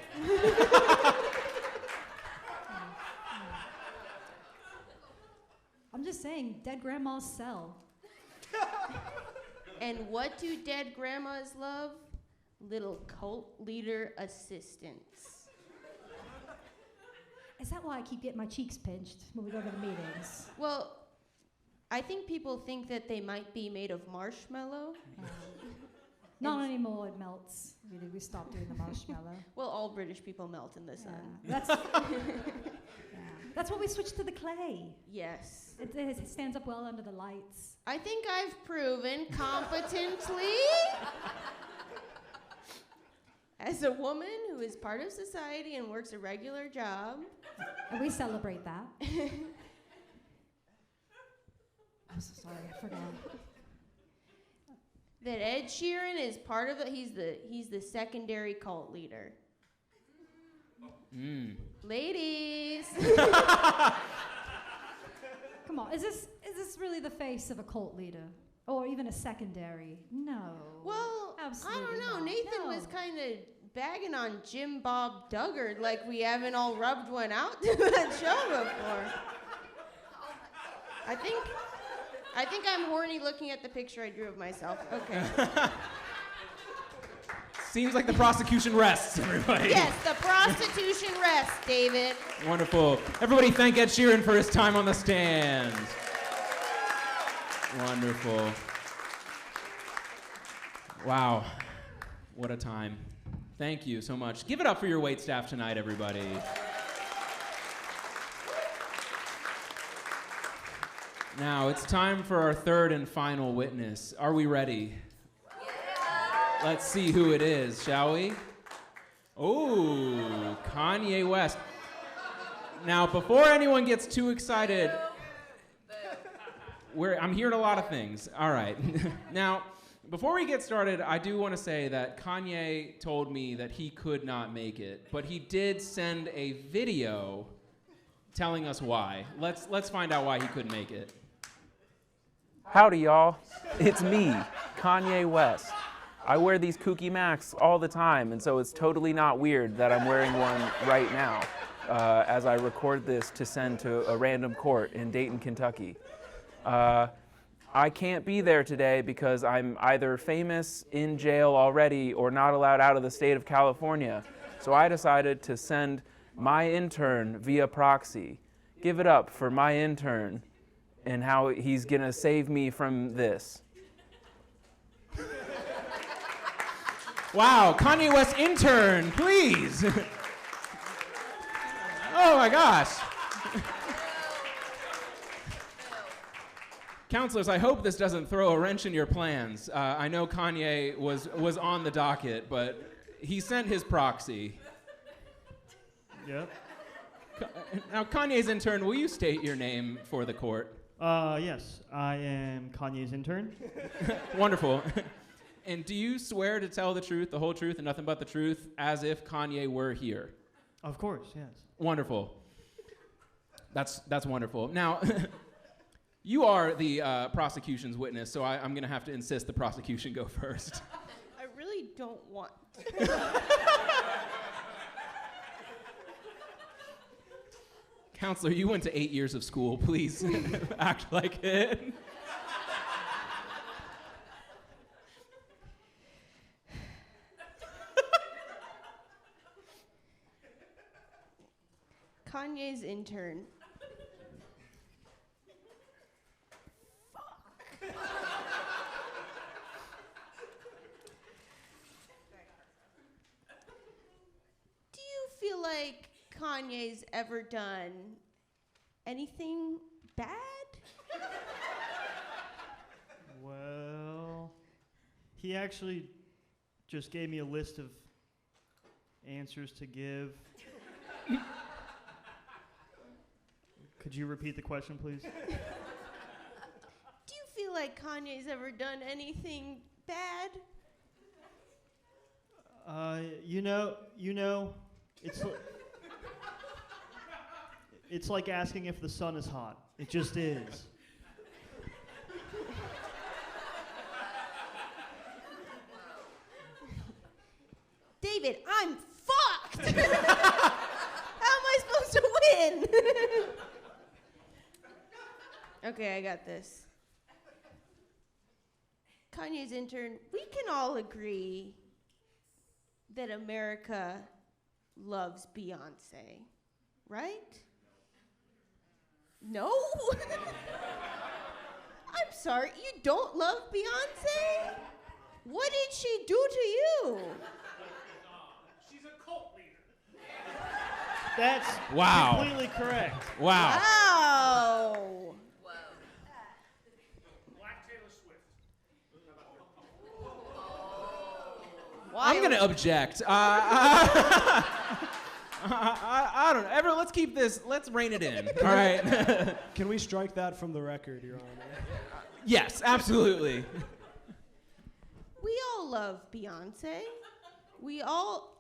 I'm just saying, dead grandmas sell. And what do dead grandmas love? Little cult leader assistants. Is that why I keep getting my cheeks pinched when we go to the meetings? Well, I think people think that they might be made of marshmallow. Not anymore, it melts. We stopped doing the marshmallow. Well, all British people melt in the sun. That's why we switched to the clay. Yes. It stands up well under the lights. I think I've proven competently as a woman who is part of society and works a regular job. And we celebrate that. I'm so sorry, I forgot. That Ed Sheeran is part of it. He's the secondary cult leader. Ladies. Come on, is this really the face of a cult leader? Or even a secondary? No. Well, absolutely I don't know. not. Nathan was kind of bagging on Jim Bob Duggar like we haven't all rubbed one out to that show before. I think I'm horny looking at the picture I drew of myself. Okay. Seems like the prosecution rests, everybody. Yes, the prostitution rests, David. Wonderful. Everybody thank Ed Sheeran for his time on the stand. Wonderful. Wow. What a time. Thank you so much. Give it up for your waitstaff tonight, everybody. Now, it's time for our third and final witness. Are we ready? Yeah. Let's see who it is, shall we? Oh, Kanye West. Now, before anyone gets too excited, I'm hearing a lot of things. All right. Now, before we get started, I do want to say that Kanye told me that he could not make it, but he did send a video telling us why. Let's find out why he couldn't make it. Howdy, y'all. It's me, Kanye West. I wear these kooky masks all the time, and so it's totally not weird that I'm wearing one right now as I record this to send to a random court in Dayton, Kentucky. I can't be there today because I'm either famous, in jail already, or not allowed out of the state of California. So I decided to send my intern via proxy. Give it up for my intern and how he's gonna save me from this. Wow, Kanye West intern, please. Oh my gosh. Counselors, I hope this doesn't throw a wrench in your plans. I know Kanye was on the docket, but he sent his proxy. Yep. Now, Kanye's intern, will you state your name for the court? Yes, I am Kanye's intern. Wonderful. And do you swear to tell the truth, the whole truth, and nothing but the truth, as if Kanye were here? Of course, yes. Wonderful. That's wonderful. Now, you are the prosecution's witness, so I'm going to have to insist the prosecution go first. I really don't want. Counselor, you went to 8 years of school. Please act like it. Kanye's intern. Do you feel like Kanye's ever done anything bad? Well, he actually just gave me a list of answers to give. Could you repeat the question, please? Do you feel like Kanye's ever done anything bad? You know, it's like asking if the sun is hot. It just is. David, I'm fucked! How am I supposed to win? Okay, I got this. Kanye's intern, we can all agree that America loves Beyonce, right? No? I'm sorry, you don't love Beyonce? What did she do to you? She's a cult leader. That's Wow. completely correct. Wow. Wow. Black Taylor Swift. I'm going to object. I don't know. Everyone, let's keep this, let's rein it in, all right? Can we strike that from the record, Your Honor? Yes, absolutely. We all love Beyonce. We all...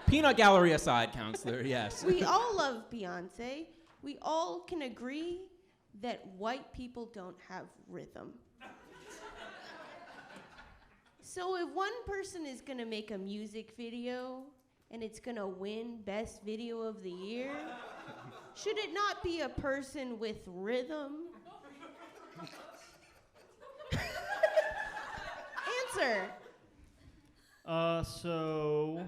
Peanut gallery aside, counselor, yes. We all love Beyonce. We all can agree that white people don't have rhythm. So if one person is gonna make a music video and it's gonna win Best Video of the Year, should it not be a person with rhythm? Answer. So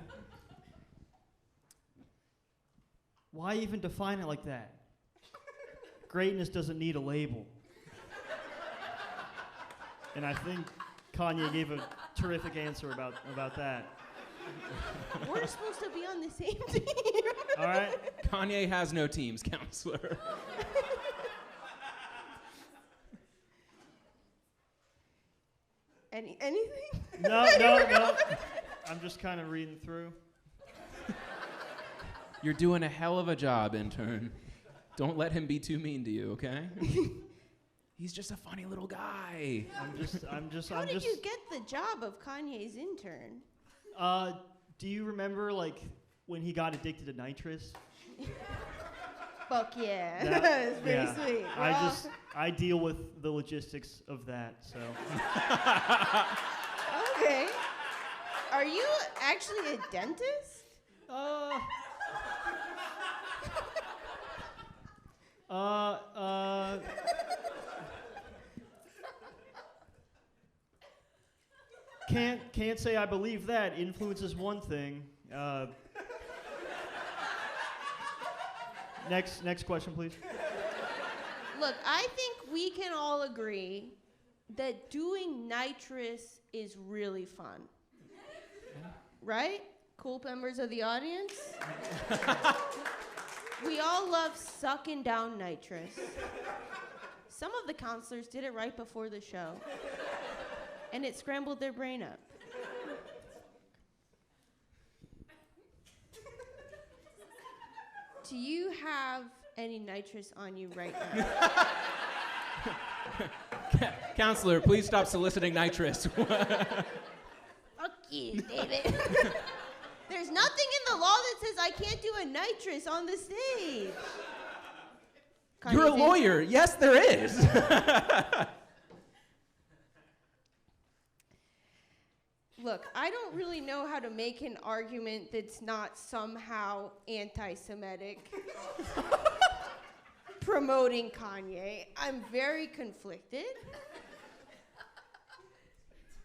why even define it like that? Greatness doesn't need a label. And I think Kanye gave a terrific answer about that. We're supposed to be on the same team. All right. Kanye has no teams, counselor. Anything? No. I'm just kind of reading through. You're doing a hell of a job, intern. Don't let him be too mean to you, okay? He's just a funny little guy. How did you get the job of Kanye's intern? Do you remember, like, when he got addicted to nitrous? Fuck yeah. That was pretty sweet. I deal with the logistics of that, so. Okay. Are you actually a dentist? Can't say I believe that. Influence is one thing. Next question, please. Look, I think we can all agree that doing nitrous is really fun. Right? Cool members of the audience? We all love sucking down nitrous. Some of the counselors did it right before the show, and it scrambled their brain up. Do you have any nitrous on you right now? Counselor, please stop soliciting nitrous. Fuck you, David. There's nothing in the law that says I can't do a nitrous on the stage. You're a lawyer. Yes, there is. Look, I don't really know how to make an argument that's not somehow anti-Semitic promoting Kanye. I'm very conflicted.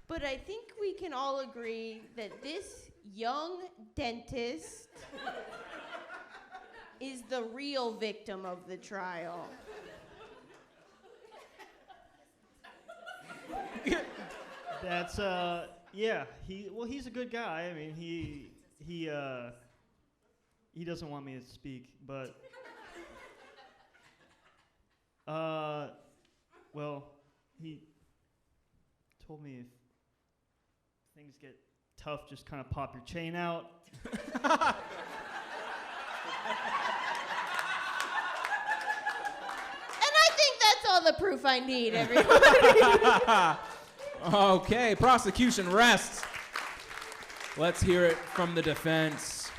But I think we can all agree that this young dentist is the real victim of the trial. That's yeah. He's a good guy. I mean, he doesn't want me to speak, but well, he told me if things get tough, just kind of pop your chain out. That's all the proof I need, everybody. Okay, prosecution rests. Let's hear it from the defense.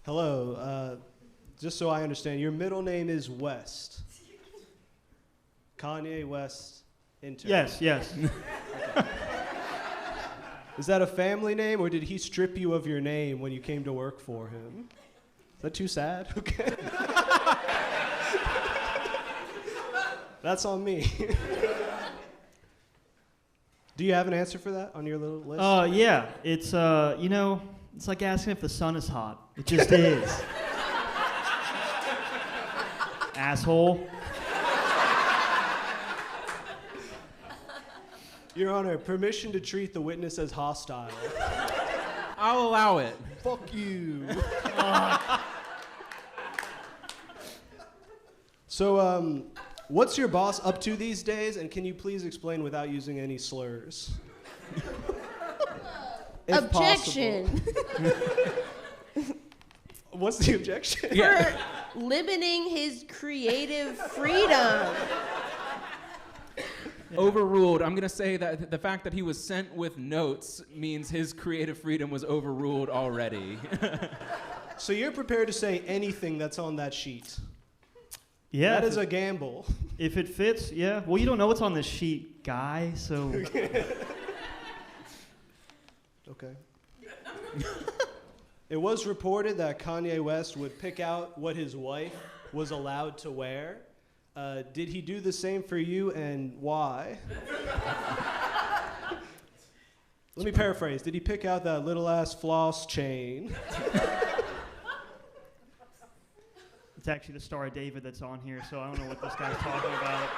Hello. Just so I understand, your middle name is West. Kanye West, intern. Yes. Okay. Is that a family name, or did he strip you of your name when you came to work for him? Is that too sad? Okay. That's on me. Do you have an answer for that on your little list? Yeah. It's it's like asking if the sun is hot. It just is. Asshole. Your Honor, permission to treat the witness as hostile. I'll allow it. Fuck you. So, what's your boss up to these days, and can you please explain without using any slurs? If Objection. What's the objection? For limiting his creative freedom. Overruled. I'm going to say that the fact that he was sent with notes means his creative freedom was overruled already. So you're prepared to say anything that's on that sheet? Yeah. That is a gamble. If it fits, yeah. Well, you don't know what's on this sheet, guy, so... Okay. It was reported that Kanye West would pick out what his wife was allowed to wear. Did he do the same for you, and why? Let me paraphrase. Did he pick out that little-ass floss chain? It's actually the Star of David that's on here, so I don't know what this guy's talking about.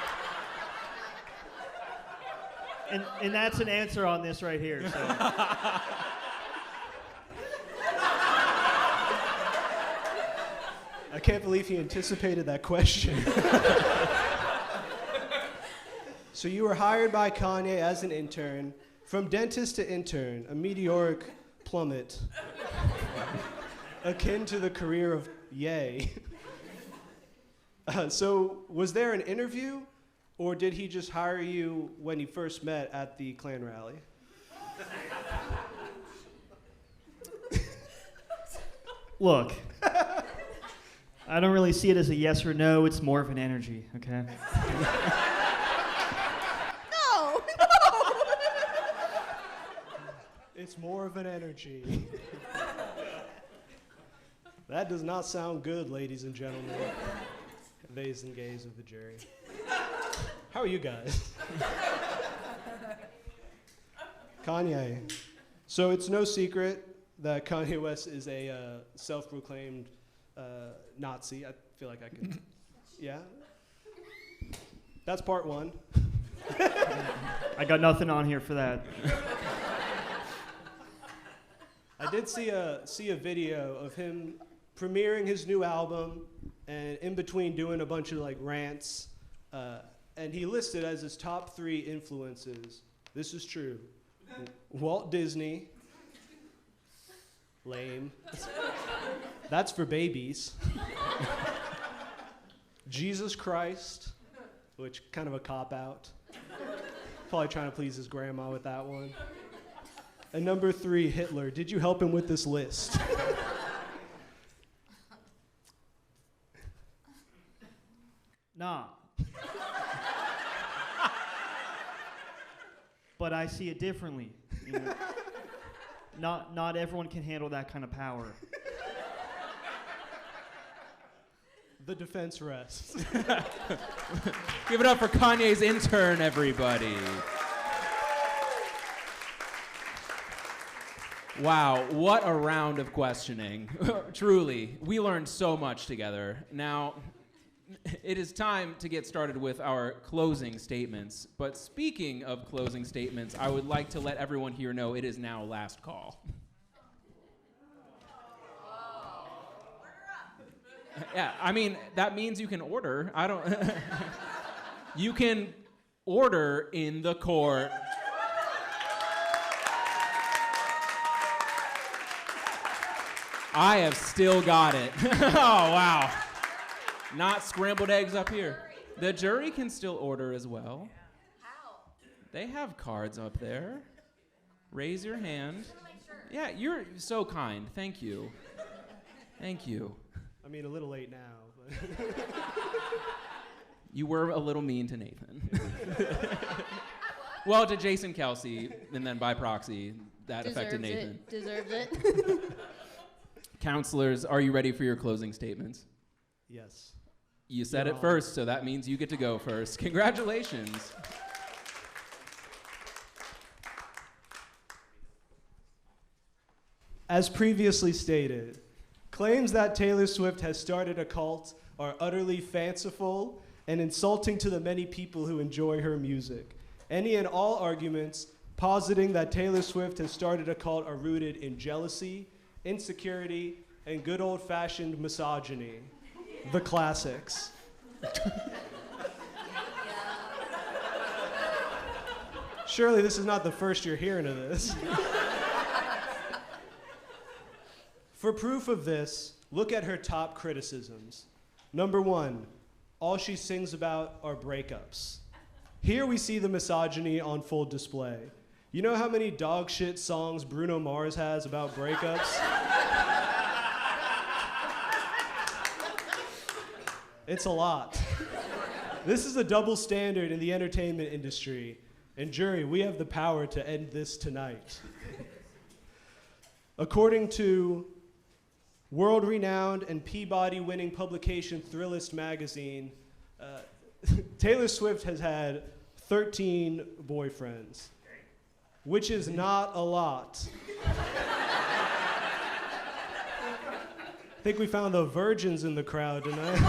And that's an answer on this right here, so... I can't believe he anticipated that question. So you were hired by Kanye as an intern. From dentist to intern, a meteoric plummet akin to the career of Ye. So was there an interview, or did he just hire you when you first met at the Klan rally? Look, I don't really see it as a yes or no. It's more of an energy, okay? No. It's more of an energy. That does not sound good, ladies and gentlemen. Theys and gays of the jury. How are you guys? Kanye. So it's no secret that Kanye West is a self-proclaimed Nazi. I feel like I could, yeah. That's part one. I got nothing on here for that. I did see a video of him premiering his new album, and in between doing a bunch of like rants, and he listed as his top 3 influences. This is true. Walt Disney. Lame. That's for babies. Jesus Christ, which kind of a cop-out. Probably trying to please his grandma with that one. And number 3, Hitler. Did you help him with this list? Nah. But I see it differently. You know? Not everyone can handle that kind of power. The defense rests. Give it up for Kanye's intern, everybody. Wow, what a round of questioning. Truly, we learned so much together. Now, it is time to get started with our closing statements. But speaking of closing statements, I would like to let everyone here know it is now last call. Yeah, I mean, that means you can order. I don't... You can order in the court. I have still got it. Oh, wow. Not scrambled eggs up here. The jury can still order as well. How? They have cards up there. Raise your hand. Yeah, you're so kind. Thank you. Thank you. I mean, a little late now. But You were a little mean to Nathan. Well, to Jason Kelce, and then by proxy, that affected Nathan. Deserves it. Counselors, are you ready for your closing statements? yes. You said it first, so that means you get to go first. Congratulations. As previously stated, claims that Taylor Swift has started a cult are utterly fanciful and insulting to the many people who enjoy her music. Any and all arguments positing that Taylor Swift has started a cult are rooted in jealousy, insecurity, and good old-fashioned misogyny. The classics. Surely this is not the first you're hearing of this. For proof of this, look at her top criticisms. Number 1, all she sings about are breakups. Here we see the misogyny on full display. You know how many dog shit songs Bruno Mars has about breakups? It's a lot. This is a double standard in the entertainment industry. And jury, we have the power to end this tonight. According to world-renowned and Peabody-winning publication Thrillist magazine, Taylor Swift has had 13 boyfriends, which is not a lot. I think we found the virgins in the crowd tonight.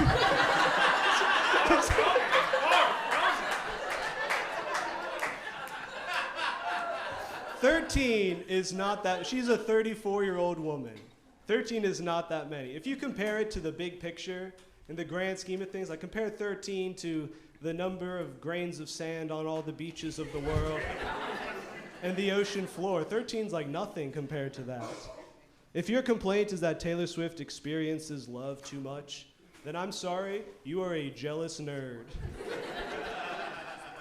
13 is not that. She's a 34-year-old woman. 13 is not that many. If you compare it to the big picture, in the grand scheme of things, like compare 13 to the number of grains of sand on all the beaches of the world and the ocean floor. 13's like nothing compared to that. If your complaint is that Taylor Swift experiences love too much, then I'm sorry, you are a jealous nerd.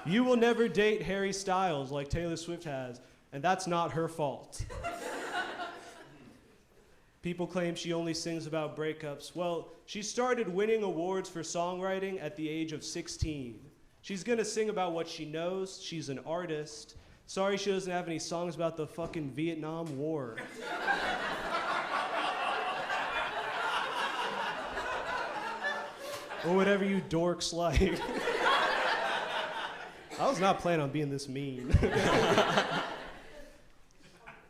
You will never date Harry Styles like Taylor Swift has, and that's not her fault. People claim she only sings about breakups. Well, she started winning awards for songwriting at the age of 16. She's gonna sing about what she knows. She's an artist. Sorry she doesn't have any songs about the fucking Vietnam War. Or whatever you dorks like. I was not planning on being this mean.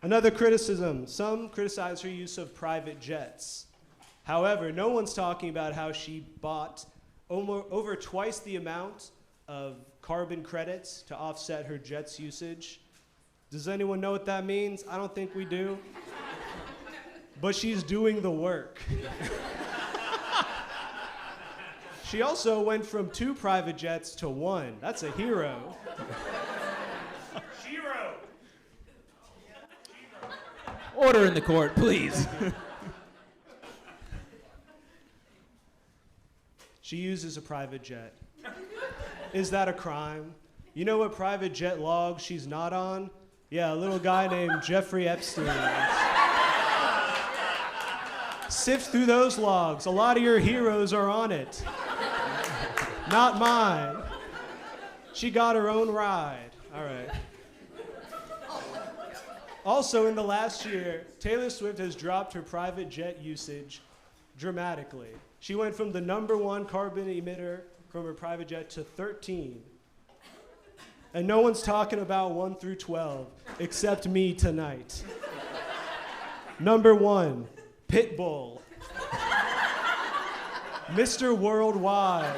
Another criticism, some criticize her use of private jets. However, no one's talking about how she bought over twice the amount of carbon credits to offset her jet's usage. Does anyone know what that means? I don't think we do. But she's doing the work. She also went from 2 private jets to 1. That's a hero. Order in the court, please. She uses a private jet. Is that a crime? You know what private jet log she's not on? Yeah, a little guy named Jeffrey Epstein. Sift through those logs. A lot of your heroes are on it. Not mine. She got her own ride. All right. Also, in the last year, Taylor Swift has dropped her private jet usage dramatically. She went from the #1 carbon emitter from her private jet to 13. And no one's talking about 1 through 12, except me tonight. #1, Pitbull. Mr. Worldwide.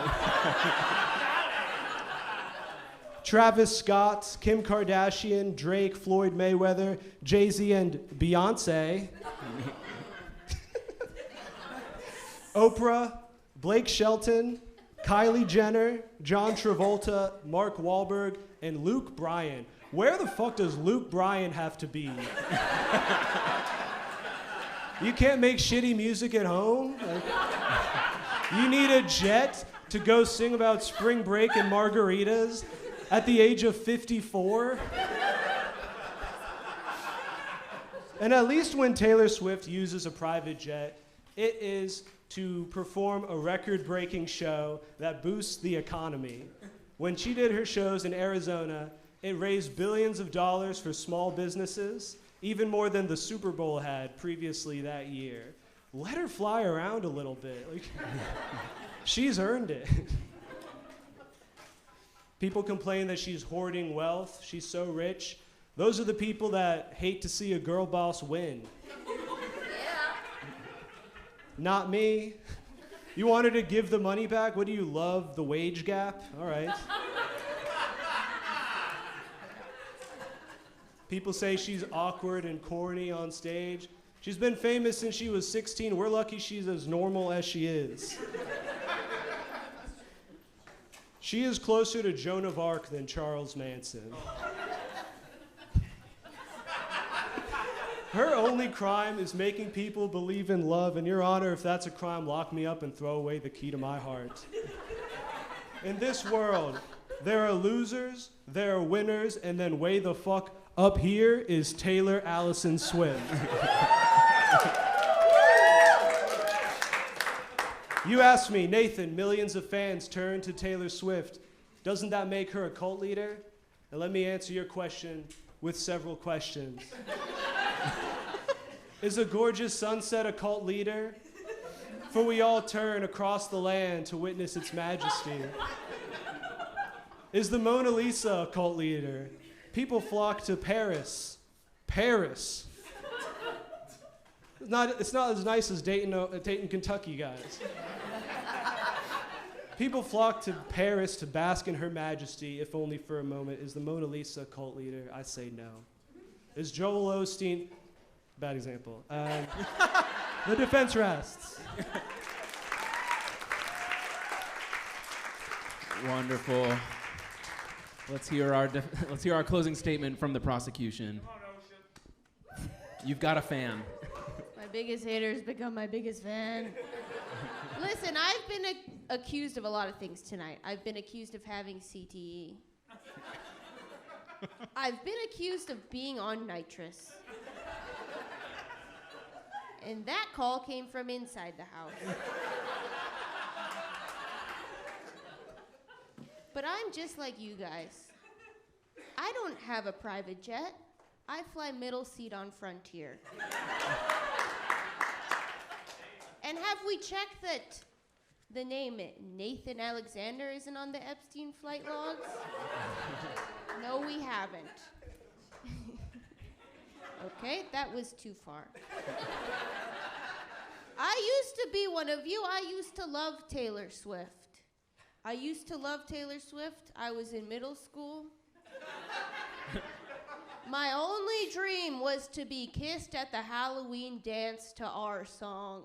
Travis Scott, Kim Kardashian, Drake, Floyd Mayweather, Jay-Z, and Beyonce. Oprah, Blake Shelton, Kylie Jenner, John Travolta, Mark Wahlberg, and Luke Bryan. Where the fuck does Luke Bryan have to be? You can't make shitty music at home? Like, you need a jet to go sing about spring break and margaritas at the age of 54? And at least when Taylor Swift uses a private jet, it is to perform a record-breaking show that boosts the economy. When she did her shows in Arizona, it raised billions of dollars for small businesses, even more than the Super Bowl had previously that year. Let her fly around a little bit. Like, she's earned it. People complain that she's hoarding wealth. She's so rich. Those are the people that hate to see a girl boss win. Not me. You want her to give the money back? What do you love, the wage gap? All right. People say she's awkward and corny on stage. She's been famous since she was 16. We're lucky she's as normal as she is. She is closer to Joan of Arc than Charles Manson. Her only crime is making people believe in love, and Your Honor, if that's a crime, lock me up and throw away the key to my heart. In this world, There are losers, there are winners, and then way the fuck up here is Taylor Allison Swift. You asked me, Nathan, millions of fans turn to Taylor Swift. Doesn't that make her a cult leader? And let me answer your question with several questions. Is a gorgeous sunset a cult leader? For we all turn across the land to witness its majesty. Is the Mona Lisa a cult leader? People flock to Paris. Paris. It's not as nice as Dayton, Kentucky, guys. People flock to Paris to bask in her majesty, if only for a moment. Is the Mona Lisa a cult leader? I say no. Is Joel Osteen... Bad example. The defense rests. Wonderful. Let's hear our closing statement from the prosecution. You've got a fan. My biggest hater has become my biggest fan. Listen, I've been accused of a lot of things tonight. I've been accused of having CTE. I've been accused of being on nitrous. And that call came from inside the house. But I'm just like you guys. I don't have a private jet. I fly middle seat on Frontier. And have we checked that the name Nathan Alexander isn't on the Epstein flight logs? No, we haven't. Okay, that was too far. I used to be one of you. I used to love Taylor Swift. I used to love Taylor Swift. I was in middle school. My only dream was to be kissed at the Halloween dance to our song.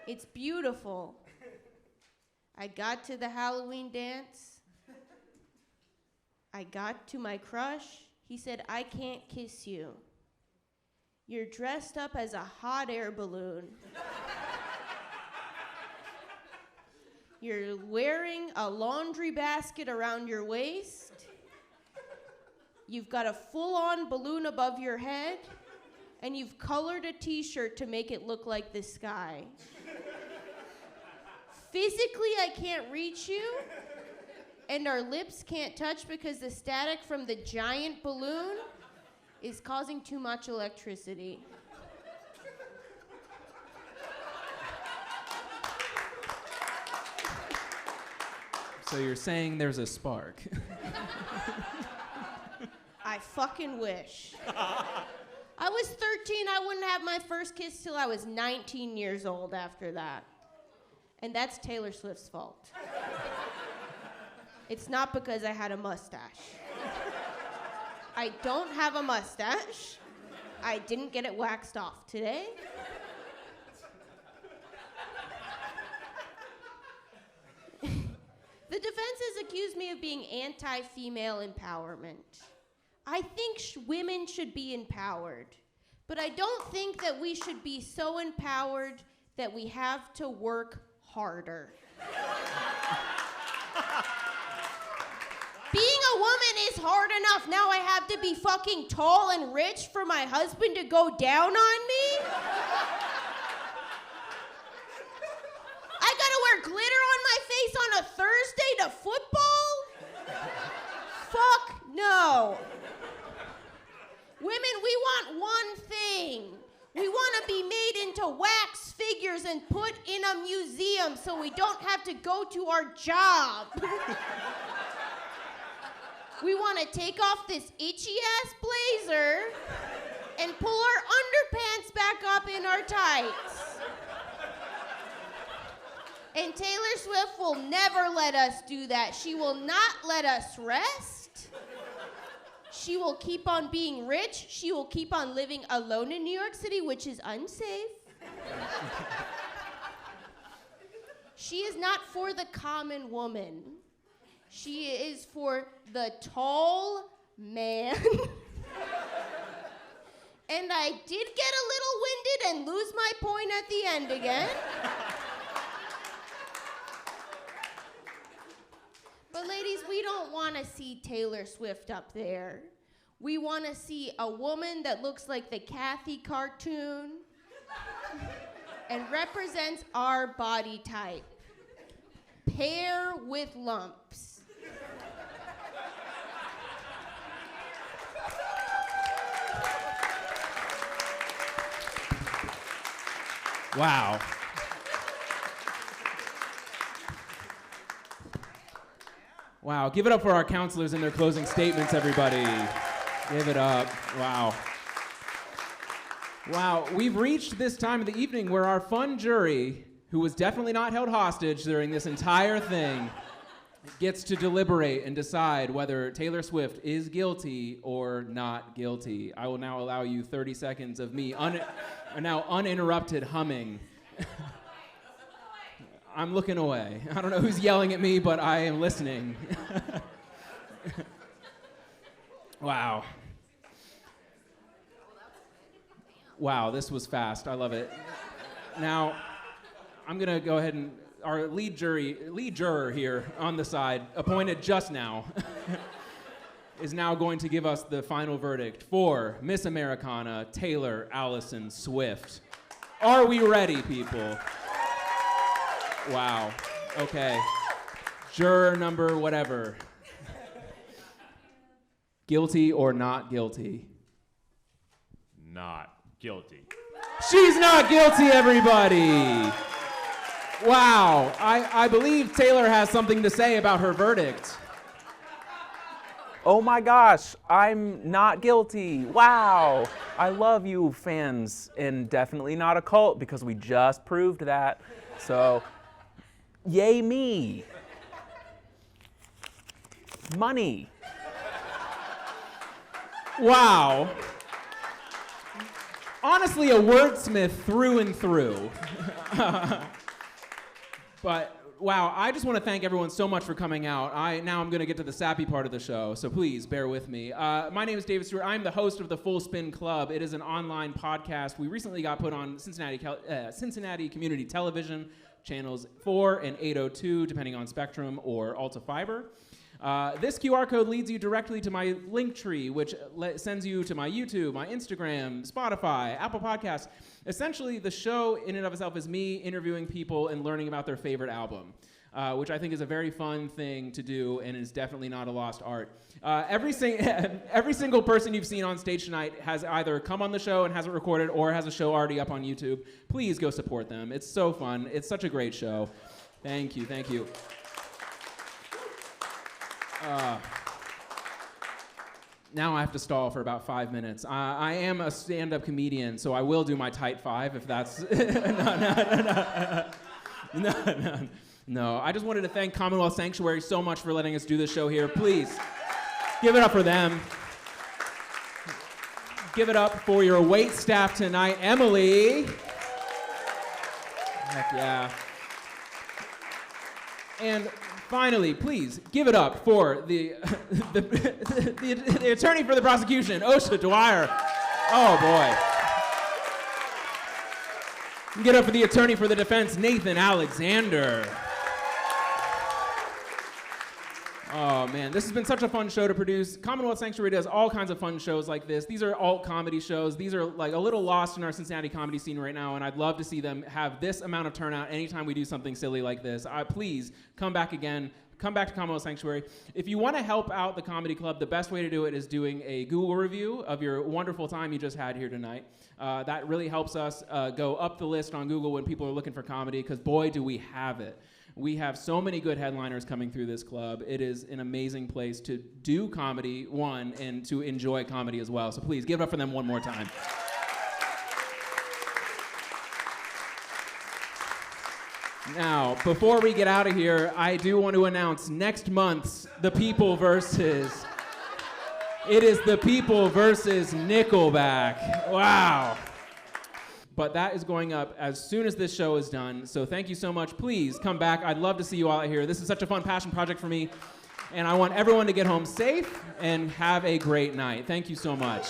It's beautiful. I got to the Halloween dance. I got to my crush. He said, "I can't kiss you. You're dressed up as a hot air balloon. You're wearing a laundry basket around your waist. You've got a full-on balloon above your head, and you've colored a t-shirt to make it look like the sky. Physically, I can't reach you, and our lips can't touch because the static from the giant balloon is causing too much electricity." So you're saying there's a spark. I fucking wish. I was 13. I wouldn't have my first kiss till I was 19 years old after that. And that's Taylor Swift's fault. It's not because I had a mustache. I don't have a mustache. I didn't get it waxed off today. The defense has accused me of being anti-female empowerment. I think women should be empowered, but I don't think that we should be so empowered that we have to work harder. Being a woman is hard enough. Now I have to be fucking tall and rich for my husband to go down on me? I gotta wear glitter on my face on a Thursday to football? Fuck no. Women, we want one thing. We want to be made into wax figures and put in a museum so we don't have to go to our job. We want to take off this itchy-ass blazer and pull our underpants back up in our tights. And Taylor Swift will never let us do that. She will not let us rest. She will keep on being rich. She will keep on living alone in New York City, which is unsafe. She is not for the common woman. She is for the tall man. And I did get a little winded and lose my point at the end again. But ladies, we don't want to see Taylor Swift up there. We want to see a woman that looks like the Kathy cartoon and represents our body type. Pear with lumps. Wow. Wow, give it up for our counselors and their closing statements, everybody. Give it up. Wow. Wow, we've reached this time of the evening where our fun jury, who was definitely not held hostage during this entire thing, gets to deliberate and decide whether Taylor Swift is guilty or not guilty. I will now allow you 30 seconds of me now uninterrupted humming. I'm looking away. I don't know who's yelling at me, but I am listening. Wow. Wow, this was fast. I love it. Now, I'm going to go ahead and our lead juror here on the side, appointed just now, is now going to give us the final verdict for Miss Americana, Taylor Allison Swift. Are we ready, people? Wow. Okay. Juror number whatever. Guilty or not guilty? Not guilty. She's not guilty, everybody! Wow, I believe Taylor has something to say about her verdict. Oh my gosh, I'm not guilty. Wow. I love you fans, and definitely not a cult because we just proved that. So, yay me. Money. Wow. Honestly, a wordsmith through and through. But wow, I just want to thank everyone so much for coming out. Now I'm going to get to the sappy part of the show, so please bear with me. My name is David Stewart. I'm the host of the Full Spin Club. It is an online podcast. We recently got put on Cincinnati Community Television, channels 4 and 802, depending on Spectrum or Alta Fiber. This QR code leads you directly to my link tree, which sends you to my YouTube, my Instagram, Spotify, Apple Podcasts. Essentially, the show in and of itself is me interviewing people and learning about their favorite album, which I think is a very fun thing to do and is definitely not a lost art. Every single person you've seen on stage tonight has either come on the show and has it recorded or has a show already up on YouTube. Please go support them. It's so fun. It's such a great show. Thank you. Thank you. Now I have to stall for about 5 minutes. I am a stand-up comedian, so I will do my tight five if that's... No. I just wanted to thank Commonwealth Sanctuary so much for letting us do this show here. Please, give it up for them. Give it up for your wait staff tonight, Emily. Heck yeah. And finally, please give it up for the attorney for the prosecution, Ossia, Dwyer. Oh boy. Give it up for the attorney for the defense, Nathan Alexander. Oh man, this has been such a fun show to produce. Commonwealth Sanctuary does all kinds of fun shows like this. These are alt comedy shows. These are like a little lost in our Cincinnati comedy scene right now, and I'd love to see them have this amount of turnout anytime we do something silly like this. Please come back again. Come back to Commonwealth Sanctuary. If you want to help out the comedy club, the best way to do it is doing a Google review of your wonderful time you just had here tonight. That really helps us go up the list on Google when people are looking for comedy, because boy, do we have it. We have so many good headliners coming through this club. It is an amazing place to do comedy, one, and to enjoy comedy as well. So please, give it up for them one more time. Now, before we get out of here, I do want to announce next month's The People versus... It is The People versus Nickelback. Wow. But that is going up as soon as this show is done. So thank you so much. Please come back. I'd love to see you all out here. This is such a fun passion project for me. And I want everyone to get home safe and have a great night. Thank you so much.